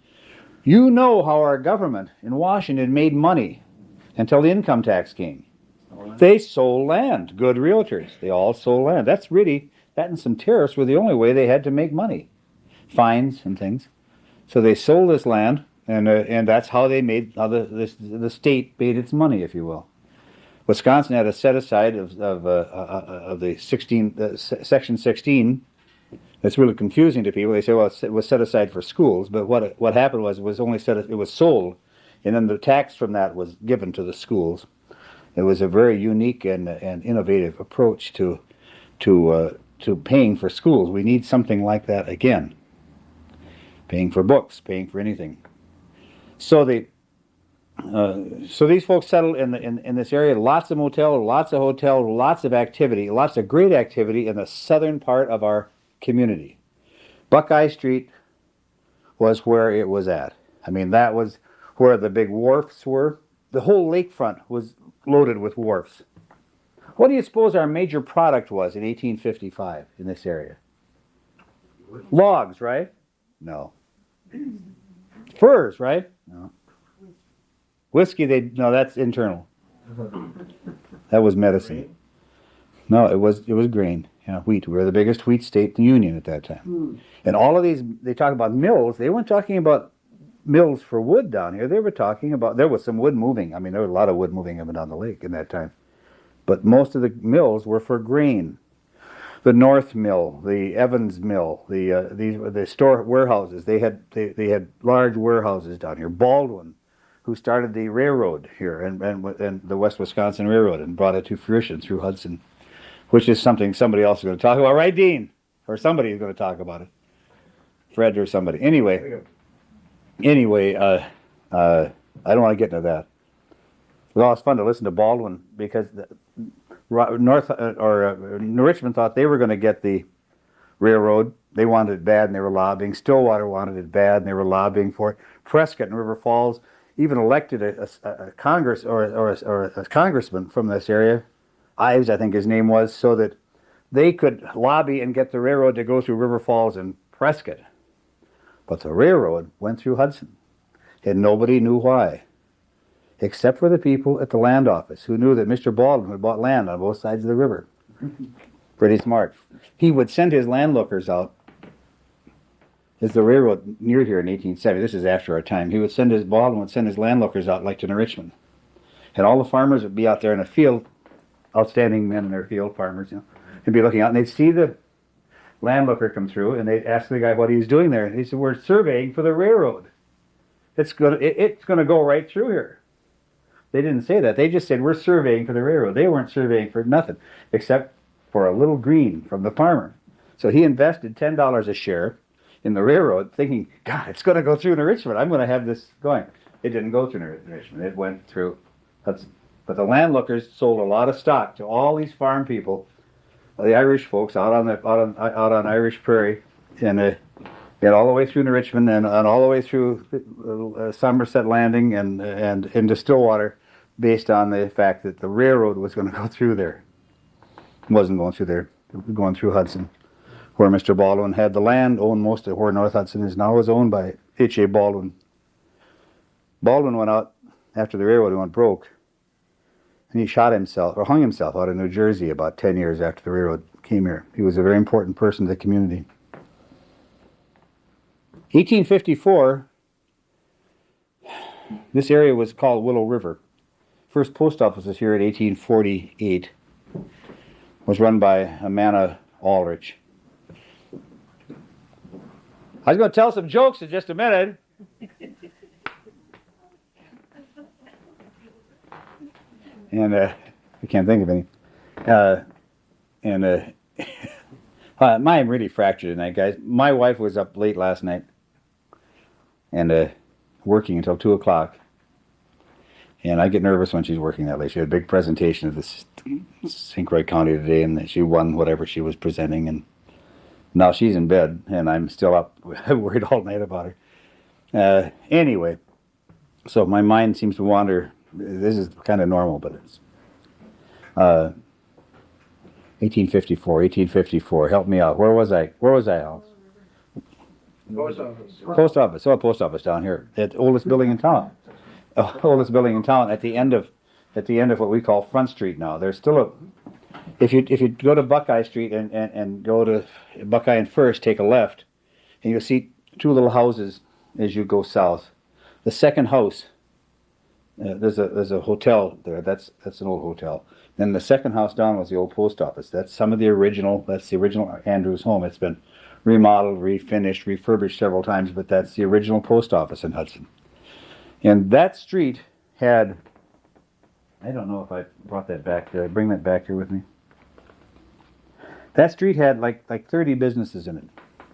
You know how our government in Washington made money until the income tax came. They sold land. Good realtors. They all sold land. That and some tariffs were the only way they had to make money. Fines and things. So they sold this land, and that's how they made, how the state made its money, if you will. Wisconsin had a set aside of the Section 16. It's really confusing to people. They say, well, it was set aside for schools, but what happened was it was sold, and then the tax from that was given to the schools. It was a very unique and innovative approach to paying for schools. We need something like that again. Paying for books, paying for anything. So these folks settled in this area. Lots of motels, lots of hotels, lots of activity, lots of great activity in the southern part of our community. Buckeye Street was where it was at. I mean, that was where the big wharfs were. The whole lakefront was loaded with wharfs. What do you suppose our major product was in 1855 in this area? Logs, right? No. Furs, right? No. Whiskey, no, that's internal. That was medicine. No, it was grain. Yeah, wheat. We were the biggest wheat state in the Union at that time. And all of these, they talk about mills. They weren't talking about mills for wood down here. They were talking about, there was some wood moving. I mean, there was a lot of wood moving up and down the lake in that time. But most of the mills were for grain. The North Mill, the Evans Mill, the store warehouses. They had large warehouses down here. Baldwin, who started the railroad here and the West Wisconsin Railroad and brought it to fruition through Hudson, which is something somebody else is going to talk about, right, Dean? Or somebody is going to talk about it. Fred or somebody. Anyway, I don't want to get into that. Well, it's fun to listen to Baldwin because New Richmond thought they were going to get the railroad. They wanted it bad and they were lobbying. Stillwater wanted it bad and they were lobbying for it. Prescott and River Falls even elected a Congress or a congressman from this area, Ives, I think his name was, so that they could lobby and get the railroad to go through River Falls and Prescott. But the railroad went through Hudson, and nobody knew why, except for the people at the land office who knew that Mr. Baldwin had bought land on both sides of the river. Pretty smart. He would send his landlookers out as the railroad neared here in 1870. This is after our time. Baldwin would send his landlookers out like to New Richmond. And all the farmers would be out there in a field, outstanding men in their field, farmers, and be looking out, and they'd see the landlooker come through, and they'd ask the guy what he was doing there. And he said, we're surveying for the railroad. It's gonna go right through here. They didn't say that. They just said, we're surveying for the railroad. They weren't surveying for nothing, except for a little green from the farmer. So he invested $10 a share in the railroad, thinking, God, it's going to go through New Richmond. I'm going to have this going. It didn't go through New Richmond. It went through Hudson. But the landlookers sold a lot of stock to all these farm people, the Irish folks out on Irish Prairie, and all the way through New Richmond and all the way through Somerset Landing and into Stillwater, based on the fact that the railroad was going to go through there. It wasn't going through there. It was going through Hudson, where Mr. Baldwin had the land, owned most of where North Hudson is now, is owned by H.A. Baldwin. Baldwin went out after the railroad went broke, and he shot himself, or hung himself out in New Jersey about 10 years after the railroad came here. He was a very important person to the community. 1854, this area was called Willow River. First post office was here in 1848. Was run by Amana Aldrich. I was going to tell some jokes in just a minute. And I can't think of any. Mine really fractured tonight, guys. My wife was up late last night and working until 2 o'clock. And I get nervous when she's working that late. She had a big presentation of this St. Croix County today, and she won whatever she was presenting. And now she's in bed, and I'm still up worried all night about her. Anyway, so my mind seems to wander. This is kind of normal, but it's 1854. Help me out. Where was I? Al? Post office. Post office. Oh, post office down here. The oldest building in town. Oldest building in town. At the end of what we call Front Street now. There's still a. If you go to Buckeye Street and go to Buckeye and First, take a left, and you'll see two little houses as you go south. The second house. There's a hotel there. That's an old hotel. Then the second house down was the old post office. That's the original Andrews home. It's been remodeled, refinished, refurbished several times, but that's the original post office in Hudson. And that street had, I don't know if I brought that back. Did I bring that back here with me? That street had like 30 businesses in it,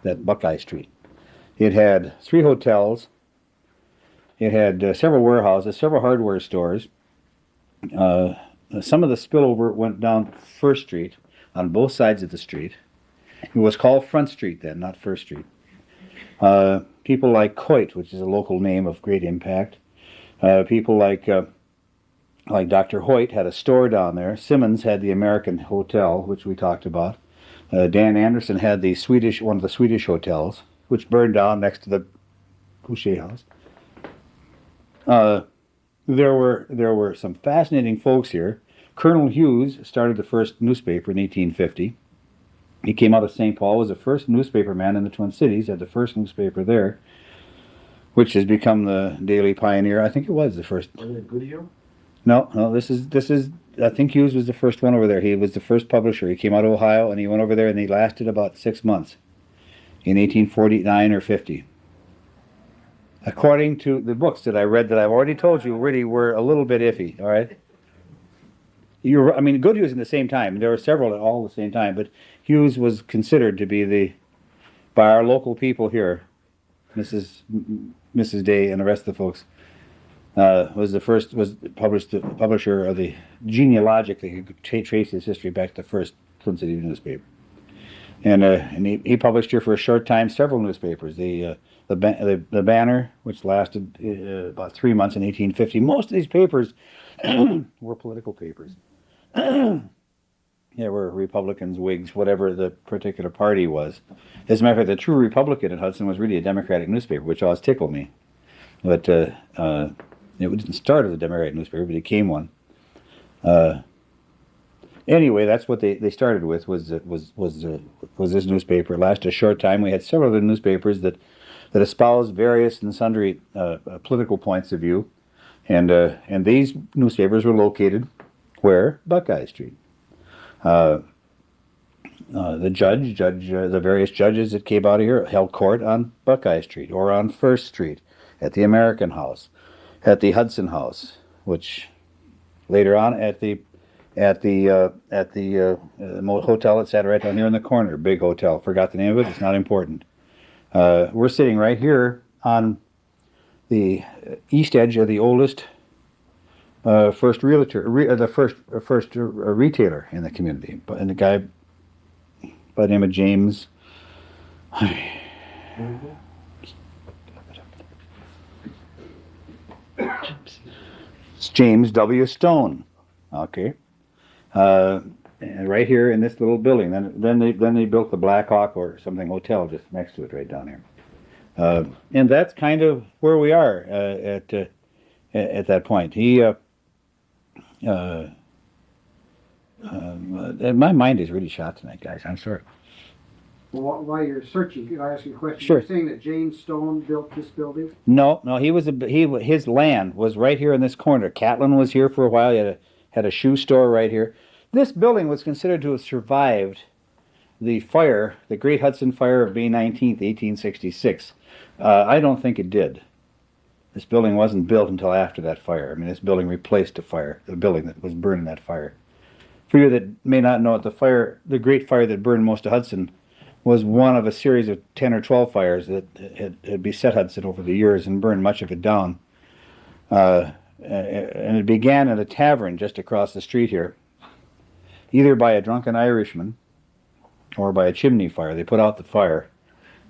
that Buckeye Street. It had 3 hotels. It had several warehouses, several hardware stores. Some of the spillover went down First Street on both sides of the street. It was called Front Street then, not First Street. People like Coit, which is a local name of great impact. People like Dr. Hoyt had a store down there. Simmons had the American Hotel, which we talked about. Dan Anderson had one of the Swedish hotels, which burned down next to the Boucher House. There were some fascinating folks here. Colonel Hughes started the first newspaper in 1850. He came out of St. Paul, was the first newspaper man in the Twin Cities, had the first newspaper there, which has become the Daily Pioneer. I think it was the first. Was it Goodyear? No, this is. I think Hughes was the first one over there. He was the first publisher. He came out of Ohio and he went over there and he lasted about 6 months in 1849 or 50. According to the books that I read that I've already told you really were a little bit iffy, all right? Goodyear was in the same time. There were several at all the same time, but Hughes was considered to be by our local people here, Mrs. Day and the rest of the folks, was the publisher of the genealogically, he could trace his history back to the first Twin Cities newspaper. And he published here for a short time several newspapers. The Banner, which lasted about 3 months in 1850. Most of these papers were political papers. There were Republicans, Whigs, whatever the particular party was. As a matter of fact, the true Republican in Hudson was really a Democratic newspaper, which always tickled me. But it didn't start as a Democratic newspaper, but it became one. Anyway, that's what they started with was this newpaper. It lasted a short time. We had several other newspapers that espoused various and sundry political points of view, and these newspapers were located where? Buckeye Street. The various judges that came out of here held court on Buckeye Street or on First Street, at the American House, at the Hudson House, which later on at the hotel that sat right down here in the corner, big hotel. Forgot the name of it. It's not important. We're sitting right here on the east edge of the oldest first retailer in the community, and the guy by the name of James. It's James W. Stone. Okay. And right here in this little building. Then they built the Black Hawk or something hotel just next to it, right down here. And that's kind of where we are at that point. My mind is really shot tonight, guys. I'm sorry. Well, while you're searching, can I ask you a question? Sure. You're saying that James Stone built this building? No. His land was right here in this corner. Catlin was here for a while. He had a shoe store right here. This building was considered to have survived the fire, the Great Hudson Fire of May 19th, 1866? I don't think it did. This building wasn't built until after that fire. I mean, this building replaced the building that was burned in that fire. For you that may not know it, the Great Fire that burned most of Hudson was one of a series of 10 or 12 fires that had beset Hudson over the years and burned much of it down. And it began at a tavern just across the street here, either by a drunken Irishman or by a chimney fire. They put out the fire.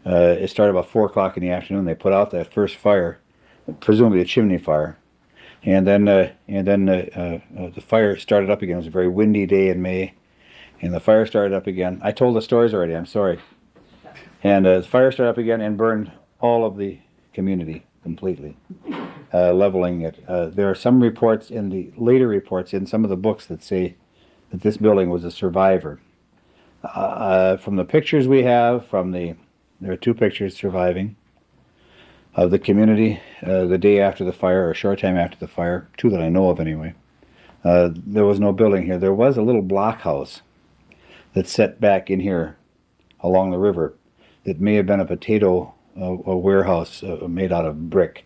It started about 4 o'clock in the afternoon. They put out that first fire, presumably a chimney fire. And then the fire started up again. It was a very windy day in May, and the fire started up again. I told the stories already, I'm sorry. And the fire started up again and burned all of the community completely, leveling it. There are some reports in the later reports in some of the books that say that this building was a survivor. From the pictures we have, there are 2 pictures surviving of the community the day after the fire, or a short time after the fire, 2 that I know of anyway. There was no building here. There was a little blockhouse that set back in here along the river that may have been a warehouse made out of brick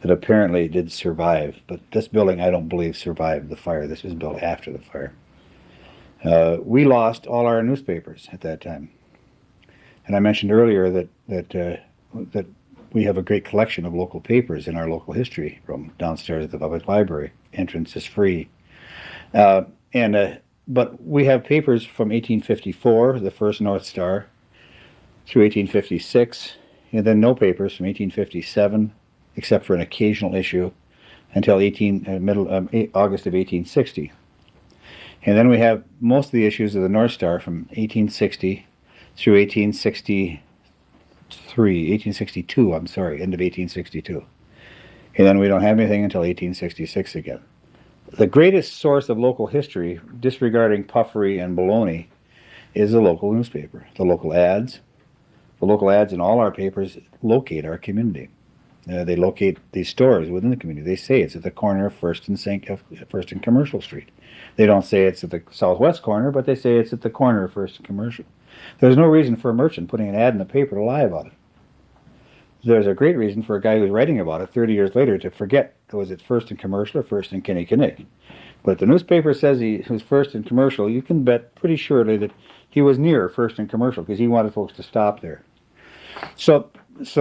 that apparently did survive. But this building, I don't believe, survived the fire. This was built after the fire. We lost all our newspapers at that time. And I mentioned earlier that we have a great collection of local papers in our local history room downstairs at the public library. Entrance is free. But we have papers from 1854, the first North Star, through 1856, and then no papers from 1857, except for an occasional issue, until August of 1860. And then we have most of the issues of the North Star from 1860 through 1862, I'm sorry, end of 1862. And then we don't have anything until 1866 again. The greatest source of local history, disregarding puffery and baloney, is the local newspaper, the local ads. The local ads in all our papers locate our community. They locate these stores within the community. They say it's at the corner of First and Commercial Street. They don't say it's at the southwest corner, but they say it's at the corner of First and Commercial. There's no reason for a merchant putting an ad in the paper to lie about it. There's a great reason for a guy who's writing about it 30 years later to forget, was it First and Commercial or First and Kinnickinnick? But if the newspaper says he was First and Commercial, you can bet pretty surely that he was near First and Commercial because he wanted folks to stop there. So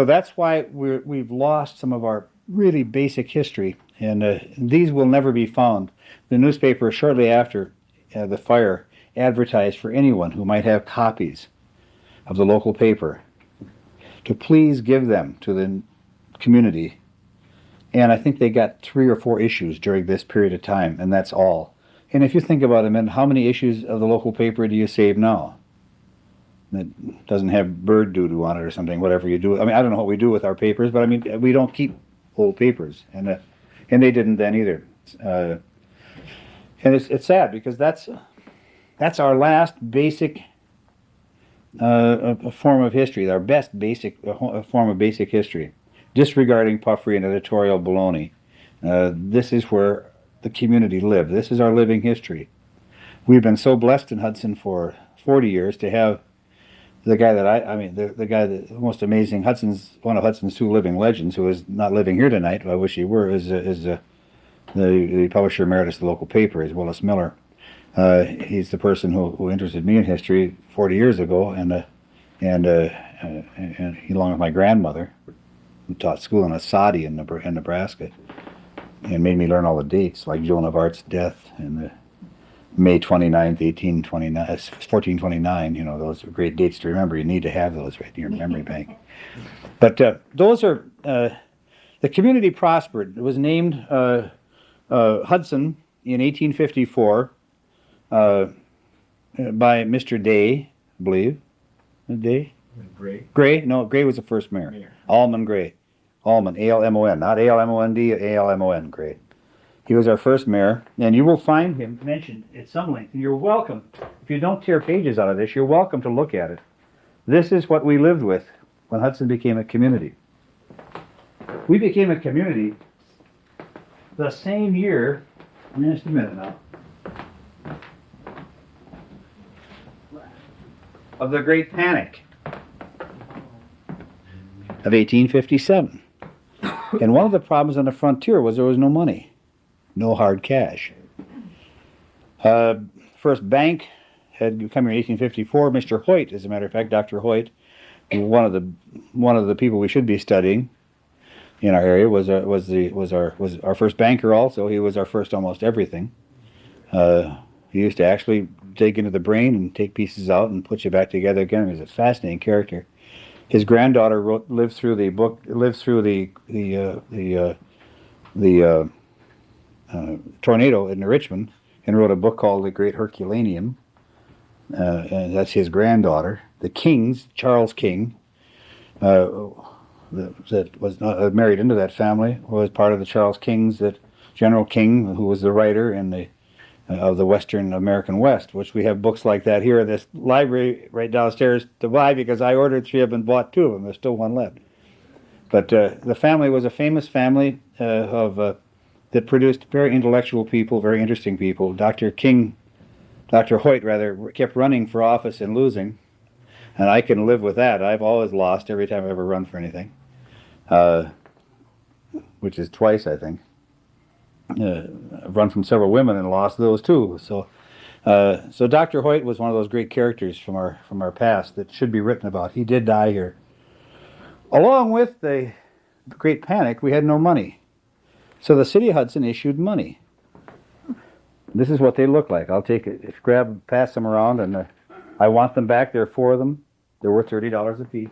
that's why we've lost some of our really basic history, and these will never be found. The newspaper, shortly after the fire, advertised for anyone who might have copies of the local paper to please give them to the community. And I think they got 3 or 4 issues during this period of time, and that's all. And if you think about it, man, how many issues of the local paper do you save now that doesn't have bird doo-doo on it or something, whatever you do? I mean, I don't know what we do with our papers, but I mean, we don't keep old papers, and they didn't then either. And it's sad because that's our last basic a form of history, our best basic form of basic history, disregarding puffery and editorial baloney. This is where the community lived. This is our living history. We've been so blessed in Hudson for 40 years to have the guy the most amazing one of Hudson's 2 living legends, who is not living here tonight. I wish he were. Is the publisher emeritus of the local paper, is Willis Miller. He's the person who interested me in history 40 years ago, and he, along with my grandmother, who taught school in Asadi in Nebraska, and made me learn all the dates, like Joan of Arc's death and May 29th, 1429. You know, those are great dates to remember. You need to have those right in your memory bank. But those are the community prospered. It was named Hudson in 1854. By Mr. Day, I believe. Day? Gray. Gray? No, Gray was the first mayor. Almon Gray. Almon, A-L-M-O-N, not A-L-M-O-N-D, A-L-M-O-N, Gray. He was our first mayor, and you will find him mentioned at some length. And you're welcome, if you don't tear pages out of this, you're welcome to look at it. This is what we lived with when Hudson became a community. We became a community the same year, just a minute now. of the Great Panic of 1857. And one of the problems on the frontier was there was no money, no hard cash. First bank had come here in 1854. Mr. Hoyt, as a matter of fact, Dr. Hoyt, one of the people we should be studying in our area, was our first banker. Also, he was our first almost everything. He used to actually dig into the brain and take pieces out and put you back together again. He was a fascinating character. His granddaughter lived through the tornado in Richmond and wrote a book called The Great Herculaneum. And that's his granddaughter. The Kings, Charles King, that was married into that family, was part of the Charles Kings, that General King, who was the writer in the of the Western American West, which we have books like that here in this library right downstairs to buy, because I ordered 3 of them and bought 2 of them. There's still 1 left. But the family was a famous family that produced very intellectual people, very interesting people. Dr. Hoyt rather, kept running for office and losing, and I can live with that. I've always lost every time I've ever run for anything, which is twice, I think. I've run from several women and lost those too. So Dr. Hoyt was one of those great characters from our past that should be written about. He did die here. Along with the Great Panic, we had no money. So the City of Hudson issued money. This is what they look like. I'll take it, pass them around, and I want them back. There are 4 of them. They're worth $30 a piece.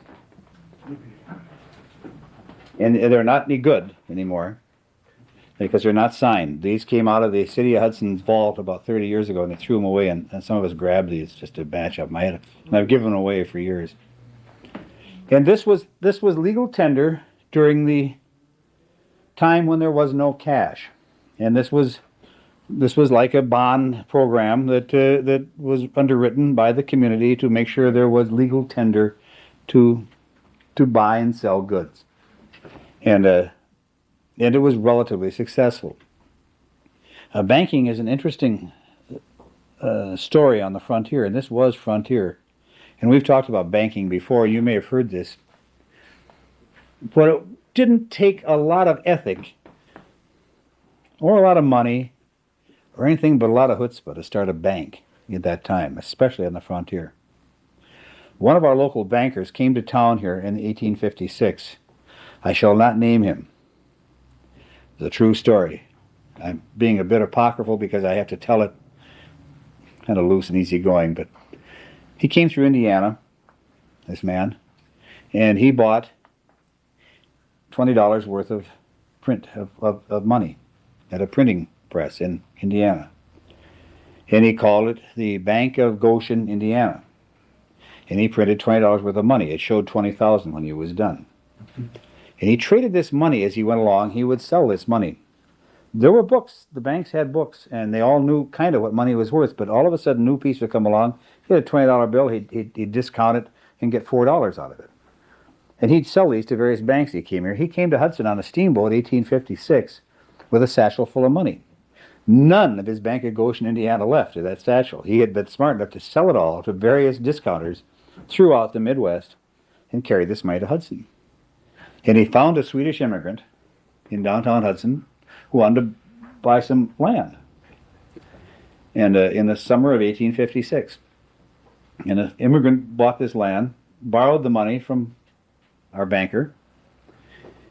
And they're not any good anymore, because they're not signed. These came out of the City of Hudson's vault about 30 years ago, and they threw them away, and some of us grabbed these just to match up. And I've given them away for years. And this was legal tender during the time when there was no cash. And this was like a bond program that was underwritten by the community to make sure there was legal tender to buy and sell goods. And it was relatively successful. Banking is an interesting story on the frontier, and this was frontier. And we've talked about banking before. You may have heard this. But it didn't take a lot of ethic or a lot of money or anything but a lot of chutzpah to start a bank at that time, especially on the frontier. One of our local bankers came to town here in 1856. I shall not name him. It's a true story. I'm being a bit apocryphal because I have to tell it kind of loose and easygoing, but he came through Indiana, this man, and he bought $20 worth of print of money at a printing press in Indiana. And he called it the Bank of Goshen, Indiana. And he printed $20 worth of money. It showed $20,000 when he was done. And he traded this money as he went along. He would sell this money. There were books. The banks had books, and they all knew kind of what money was worth. But all of a sudden, a new piece would come along. He had a $20 bill. He'd discount it and get $4 out of it. And he'd sell these to various banks. He came here. He came to Hudson on a steamboat in 1856 with a satchel full of money. None of his Bank of Goshen, Indiana left of that satchel. He had been smart enough to sell it all to various discounters throughout the Midwest and carry this money to Hudson. And he found a Swedish immigrant in downtown Hudson who wanted to buy some land. And in the summer of 1856. And the immigrant bought this land, borrowed the money from our banker,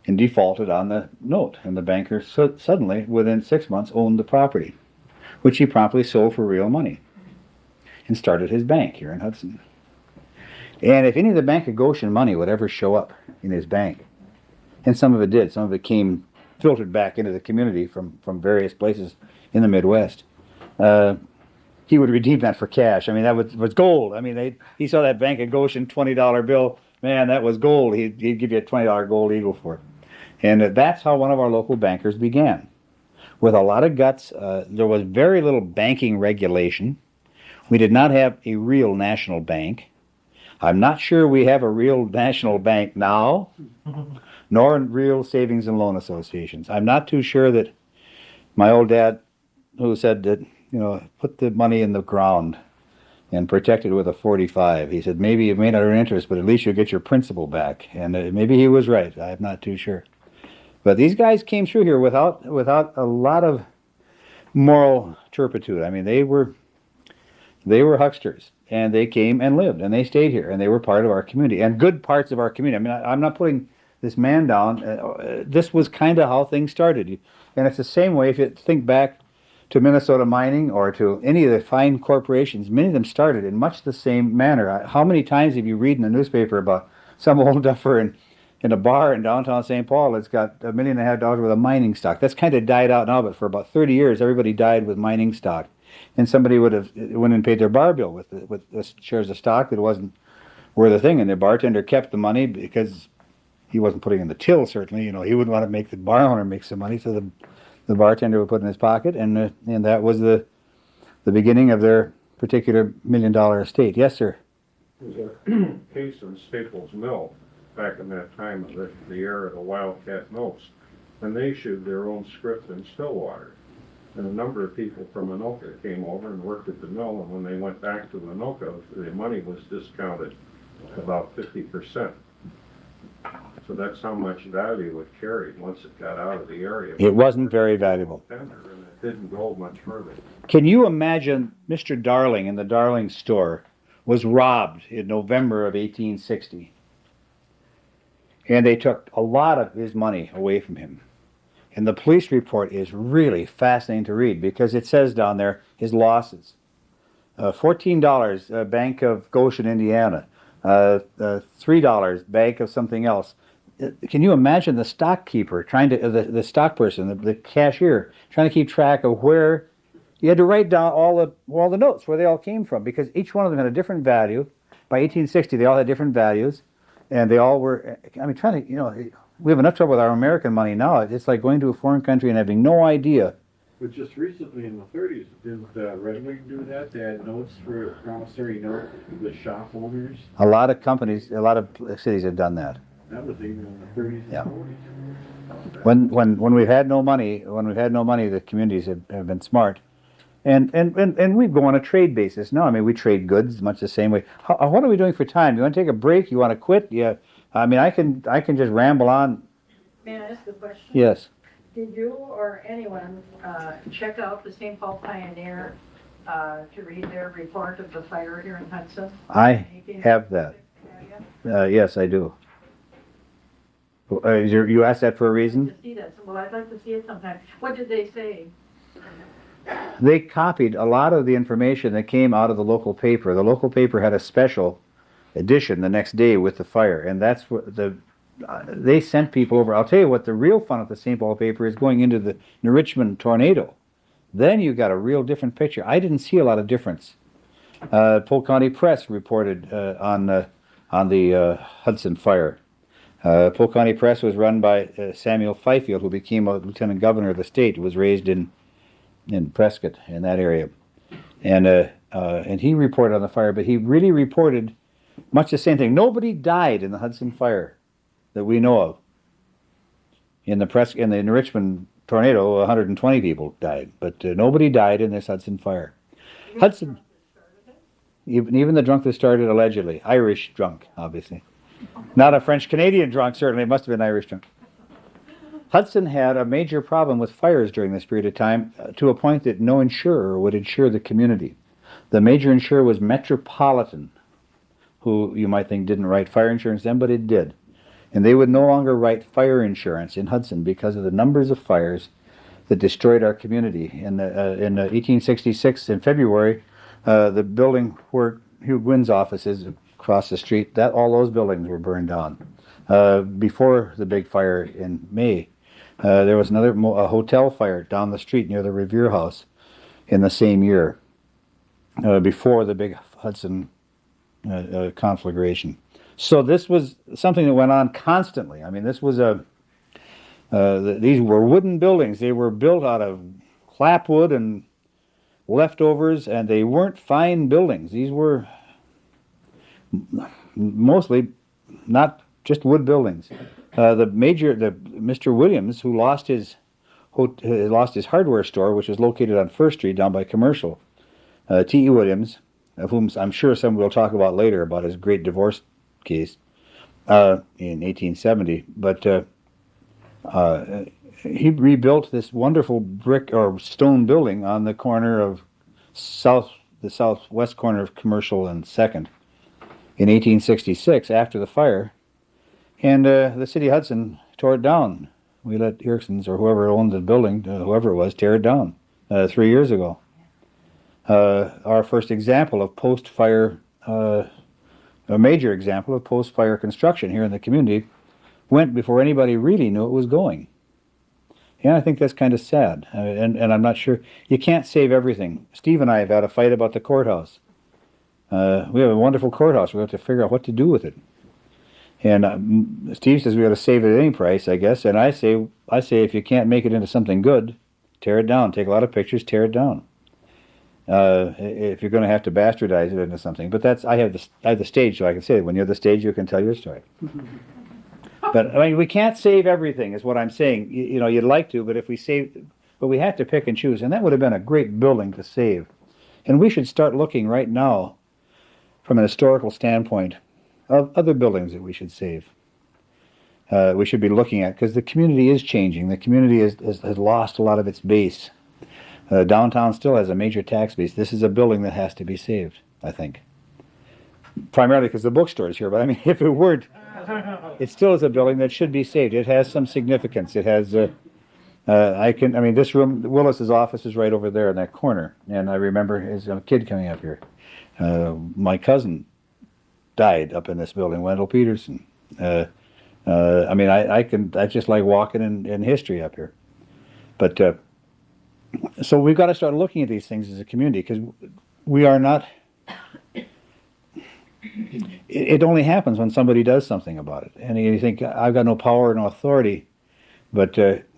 and defaulted on the note. And the banker suddenly, within 6 months, owned the property, which he promptly sold for real money and started his bank here in Hudson. And if any of the Bank of Goshen money would ever show up in his bank, and some of it did, some of it came filtered back into the community from various places in the Midwest, he would redeem that for cash. I mean, that was gold. I mean, he saw that Bank of Goshen $20 bill. Man, that was gold. He'd give you a $20 gold eagle for it. And that's how one of our local bankers began. With a lot of guts. There was very little banking regulation. We did not have a real national bank. I'm not sure we have a real national bank now, nor real savings and loan associations. I'm not too sure that my old dad, who said that, put the money in the ground, and protect it with a 45. He said, maybe you may not earn interest, but at least you'll get your principal back. And maybe he was right. I'm not too sure. But these guys came through here without a lot of moral turpitude. I mean, they were hucksters, and they came and lived, and they stayed here, and they were part of our community, and good parts of our community. I mean, I'm not putting this man down. This was kind of how things started. And it's the same way if you think back to Minnesota mining or to any of the fine corporations. Many of them started in much the same manner. How many times have you read in the newspaper about some old duffer in a bar in downtown St. Paul that's got $1.5 million worth of mining stock? That's kind of died out now, but for about 30 years, everybody died with mining stock. And somebody would have went and paid their bar bill with the shares of stock that wasn't worth a thing, and the bartender kept the money because he wasn't putting in the till. Certainly, he wouldn't want to make the bar owner make some money, so the bartender would put in his pocket, and that was the beginning of their particular $1 million estate. Yes, sir. There's a case in Staples Mill back in that time of the era of the Wildcat Mills, and they issued their own script in Stillwater. And a number of people from Anoka came over and worked at the mill, and when they went back to Anoka, the money was discounted about 50%. So that's how much value it carried once it got out of the area. It wasn't very valuable. And it didn't go much further. Can you imagine Mr. Darling in the Darling store was robbed in November of 1860? And they took a lot of his money away from him. And the police report is really fascinating to read because it says down there his losses. $14, Bank of Goshen, Indiana. $3, Bank of something else. Can you imagine the stockkeeper trying to, the stock person, the cashier, trying to keep track of where, you had to write down all the notes, where they all came from, because each one of them had a different value. By 1860, they all had different values, and they all were, I mean, trying to, we have enough trouble with our American money now. It's like going to a foreign country and having no idea. But just recently in the 30s, did Red Wing do that? They had notes for a promissory note with shop owners. A lot of companies, a lot of cities have done that. That was even in the 30s and Yeah. 40s. When we've had no money, the communities have been smart, and we go on a trade basis. No, I mean we trade goods much the same way. What are we doing for time? You want to take a break? You want to quit? Yeah. I mean I can just ramble on. May I ask a question? Yes. Did you or anyone check out the St. Paul Pioneer to read their report of the fire here in Hudson? I have that. Yes, I do. You asked that for a reason? To see that. Well, I'd like to see it sometime. What did they say? They copied a lot of the information that came out of the local paper. The local paper had a special edition the next day with the fire, and that's what they sent people over. I'll tell you what, the real fun of the St. Paul paper is going into the New Richmond tornado. Then you got a real different picture. I didn't see a lot of difference. Polk County Press reported on the Hudson fire. Polk County Press was run by Samuel Fifield, who became a lieutenant governor of the state. Who was raised in Prescott, in that area, and he reported on the fire. But he really reported much the same thing. Nobody died in the Hudson fire that we know of. In the New Richmond tornado, 120 people died, but nobody died in this Hudson fire. Hudson, even the drunk that started, allegedly Irish drunk, obviously. Not a French-Canadian drunk, certainly. It must have been Irish drunk. Hudson had a major problem with fires during this period of time, to a point that no insurer would insure the community. The major insurer was Metropolitan, who you might think didn't write fire insurance then, but it did. And they would no longer write fire insurance in Hudson because of the numbers of fires that destroyed our community. In 1866, in February, the building where Hugh Gwynn's office is across the street, all those buildings were burned down. Before the big fire in May, there was a hotel fire down the street near the Revere House in the same year, before the big Hudson conflagration. So this was something that went on constantly. I mean, this was these were wooden buildings. They were built out of clapwood and leftovers, and they weren't fine buildings. These were mostly not just wood buildings. Mr. Williams, who lost his hardware store, which was located on First Street down by Commercial, T.E. Williams, of whom I'm sure some we'll talk about later about his great divorce case in 1870. But he rebuilt this wonderful brick or stone building on the corner of the southwest corner of Commercial and Second in 1866 after the fire, and the city of Hudson tore it down. We let Erickson's or whoever owned the building, whoever it was, tear it down 3 years ago. Our first example of post-fire, a major example of post-fire construction here in the community went before anybody really knew it was going. And I think that's kind of sad. And I'm not sure. You can't save everything. Steve and I have had a fight about the courthouse. We have a wonderful courthouse. We have to figure out what to do with it. And Steve says we got to save it at any price, I guess. And I say if you can't make it into something good, tear it down. Take a lot of pictures, tear it down. If you're going to have to bastardize it into something. But I have the stage, so I can say it. When you're the stage, you can tell your story. But I mean, we can't save everything, is what I'm saying. You know, you'd like to, but we have to pick and choose, and that would have been a great building to save. And we should start looking right now, from an historical standpoint, of other buildings that we should save. We should be looking at, because the community is changing. The community has lost a lot of its base. Downtown still has a major tax base. This is a building that has to be saved, I think. Primarily because the bookstore is here, but I mean, if it weren't, it still is a building that should be saved. It has some significance. It has, this room, Willis's office is right over there in that corner, and I remember as a kid coming up here. My cousin died up in this building, Wendell Peterson. I just like walking in history up here. But, so we've got to start looking at these things as a community, because we are not... It only happens when somebody does something about it. And you think, I've got no power, no authority. But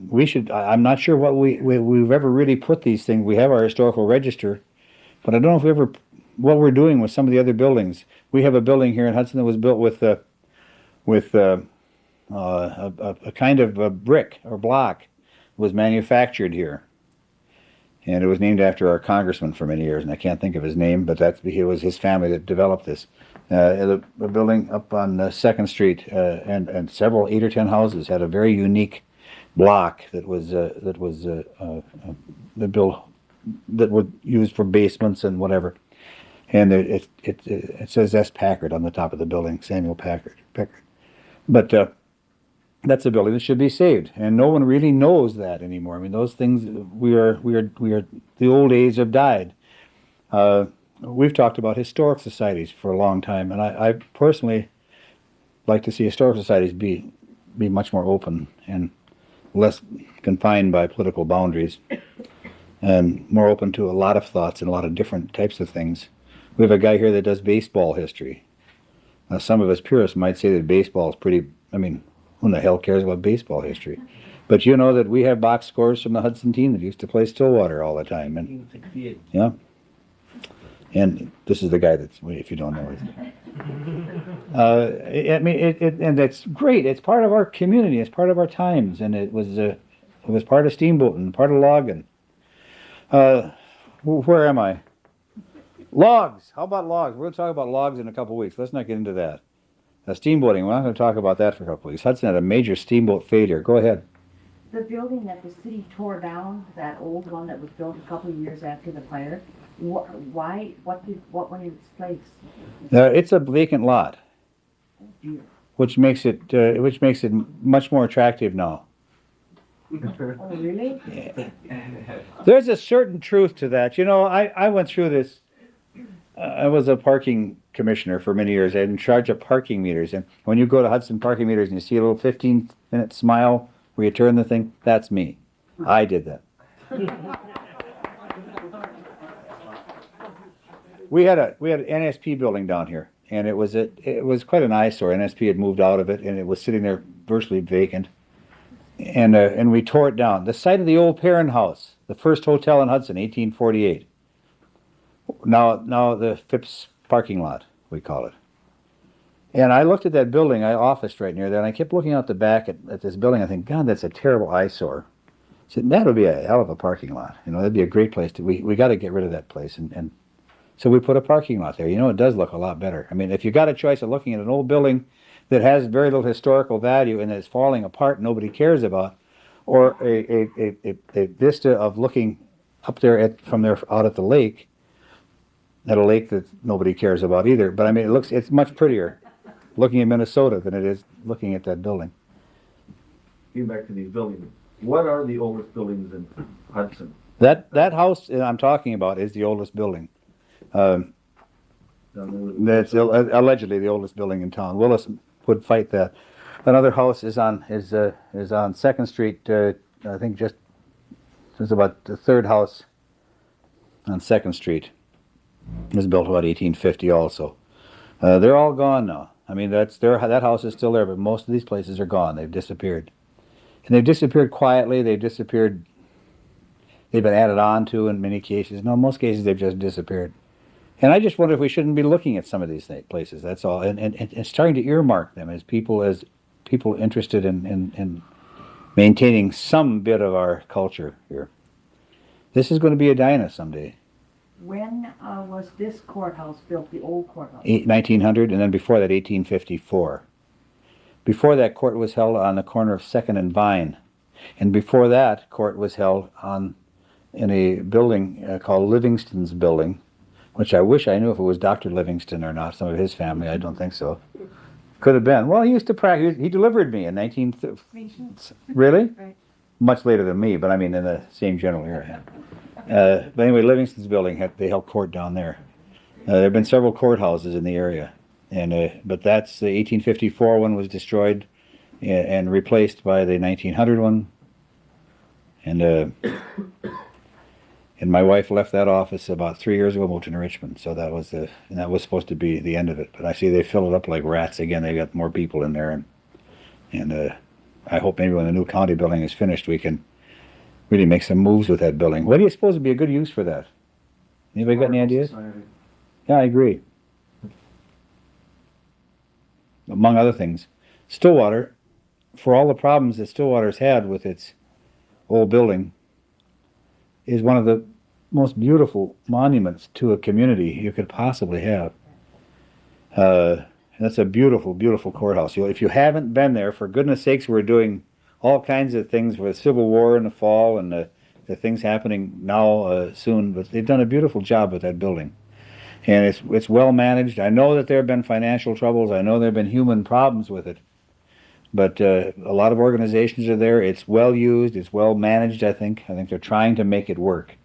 we should... I'm not sure what we've ever really put these things... We have our historical register, but I don't know if we ever... What we're doing with some of the other buildings. We have a building here in Hudson that was built with a kind of a brick or block. It was manufactured here. And it was named after our congressman for many years, and I can't think of his name, but it was his family that developed this. A building up on 2nd Street and several 8 or 10 houses had a very unique block that was used for basements and whatever. And it says S. Packard on the top of the building, Samuel Packard. But that's a building that should be saved, and no one really knows that anymore. I mean, those things we are the old days have died. We've talked about historic societies for a long time, and I personally like to see historic societies be much more open and less confined by political boundaries, and more open to a lot of thoughts and a lot of different types of things. We have a guy here that does baseball history. Some of us purists might say that baseball is pretty... I mean, who the hell cares about baseball history? But you know that we have box scores from the Hudson team that used to play Stillwater all the time. And, yeah. And this is the guy that's, if you don't know it. And that's great. It's part of our community. It's part of our times. And it was part of steamboating, part of logging. Where am I? Logs. How about logs? We're going to talk about logs in a couple of weeks. Let's not get into that. Steamboating, we're not going to talk about that for a couple of weeks. Hudson had a major steamboat failure. Go ahead. The building that the city tore down, that old one that was built a couple of years after the fire, what went in its place? It's a vacant lot, Oh dear. which makes it much more attractive now. Oh really? Yeah. There's a certain truth to that. You know, I went through this. I was a parking commissioner for many years. I was in charge of parking meters. And when you go to Hudson parking meters and you see a little 15-minute smile where you turn the thing, that's me. I did that. We had an NSP building down here, and it was quite an eyesore. NSP had moved out of it, and it was sitting there virtually vacant. And we tore it down. The site of the old Perrin House, the first hotel in Hudson, 1848. Now the Phipps parking lot, we call it. And I looked at that building. I officed right near there, and I kept looking out the back at this building. I think, God, that's a terrible eyesore. I said, that would be a hell of a parking lot. You know, that'd be a great place to. We got to get rid of that place and So we put a parking lot there. You know, it does look a lot better. I mean, if you got a choice of looking at an old building that has very little historical value and is falling apart, nobody cares about, or a vista of looking up there from there out at the lake, at a lake that nobody cares about either. But I mean, it's much prettier looking at Minnesota than it is looking at that building. Getting back to these buildings, what are the oldest buildings in Hudson? That house that I'm talking about is the oldest building. That's allegedly the oldest building in town. Willis would fight that. Another house is on Second Street. I think it's about the third house on Second Street. It was built about 1850 also. They're all gone now. I mean, that house is still there, but most of these places are gone. They've disappeared. And they've disappeared quietly. They've disappeared. They've been added on to in many cases. No, in most cases they've just disappeared. And I just wonder if we shouldn't be looking at some of these places. That's all, and starting to earmark them as people interested in maintaining some bit of our culture here. This is going to be Edina someday. When was this courthouse built, the old courthouse? 1900, and then before that, 1854. Before that, court was held on the corner of 2nd and Vine. And before that, court was held in a building called Livingston's Building, which I wish I knew if it was Dr. Livingston or not, some of his family. I don't think so. Could have been. Well, he used to practice. He delivered me in 19... Really? Right. Much later than me, but I mean in the same general area. But anyway, Livingston's Building, they held court down there. There have been several courthouses in the area, but that's the 1854 one was destroyed and replaced by the 1900 one. And my wife left that office about 3 years ago, moved to Richmond. So that was supposed to be the end of it. But I see they fill it up like rats again. They got more people in there, and I hope maybe when the new county building is finished, we can really make some moves with that building. What do you suppose would be a good use for that? Anybody got any ideas? Society. Yeah, I agree. Among other things, Stillwater, for all the problems that Stillwater's had with its old building, is one of the most beautiful monuments to a community you could possibly have. That's a beautiful, beautiful courthouse. If you haven't been there, for goodness sakes, we're doing all kinds of things with the Civil War in the fall and the things happening now soon, but they've done a beautiful job with that building. And it's well managed. I know that there have been financial troubles. I know there have been human problems with it. But a lot of organizations are there. It's well used. It's well managed, I think. I think they're trying to make it work.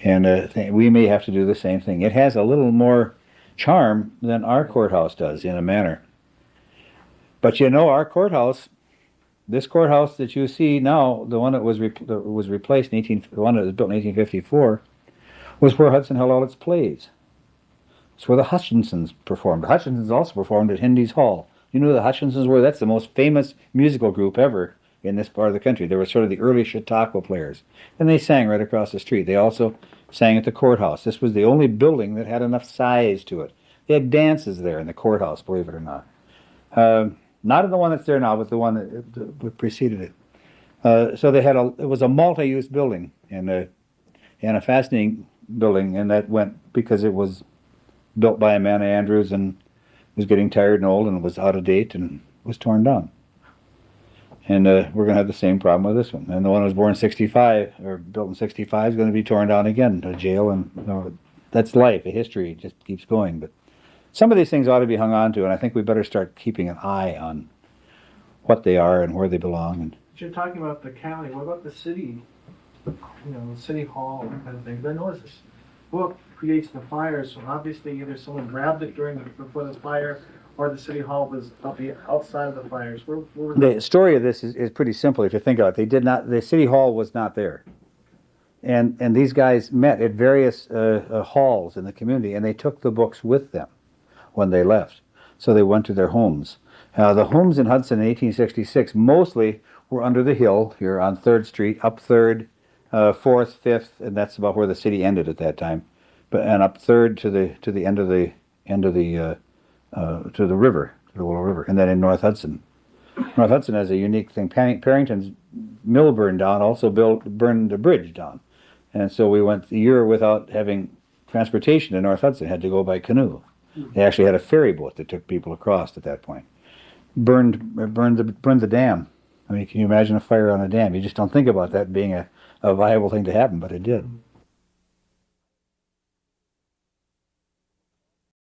And we may have to do the same thing. It has a little more charm than our courthouse does, in a manner. But you know, our courthouse, this courthouse that you see now, the one that was replaced the one that was built in 1854, was where Hudson held all its plays. It's where the Hutchinsons performed. The Hutchinsons also performed at Hindy's Hall. You know who the Hutchinsons were? That's the most famous musical group ever in this part of the country. They were sort of the early Chautauqua players. And they sang right across the street. They also sang at the courthouse. This was the only building that had enough size to it. They had dances there in the courthouse, believe it or not. Not in the one that's there now, but the one that preceded it. So it was a multi-use building and a fascinating building, and that went because it was built by Amanda Andrews and was getting tired and old and was out of date and was torn down. And we're going to have the same problem with this one. And the one that was born in 65 or built in 65 is going to be torn down again. A jail, and that's life. A history it just keeps going. But some of these things ought to be hung on to, and I think we better start keeping an eye on what they are and where they belong. And You're talking about the county. What about the city? The city hall and kind of things. I noticed this book creates the fires. So obviously, either someone grabbed it before the fire, or the city hall was outside of the fires. The story of this is pretty simple if you think about it. The city hall was not there. And these guys met at various halls in the community, and they took the books with them when they left. So they went to their homes. The homes in Hudson in 1866 mostly were under the hill here on 3rd Street, up 3rd, 4th, 5th, and that's about where the city ended at that time. And up 3rd to the end of the to the river, to the Willow River, and then in North Hudson. North Hudson has a unique thing. Parrington's mill burned down, also burned the bridge down. And so we went a year without having transportation in North Hudson had to go by canoe. They actually had a ferry boat that took people across at that point. Burned the dam. I mean, can you imagine a fire on a dam? You just don't think about that being a viable thing to happen, but it did.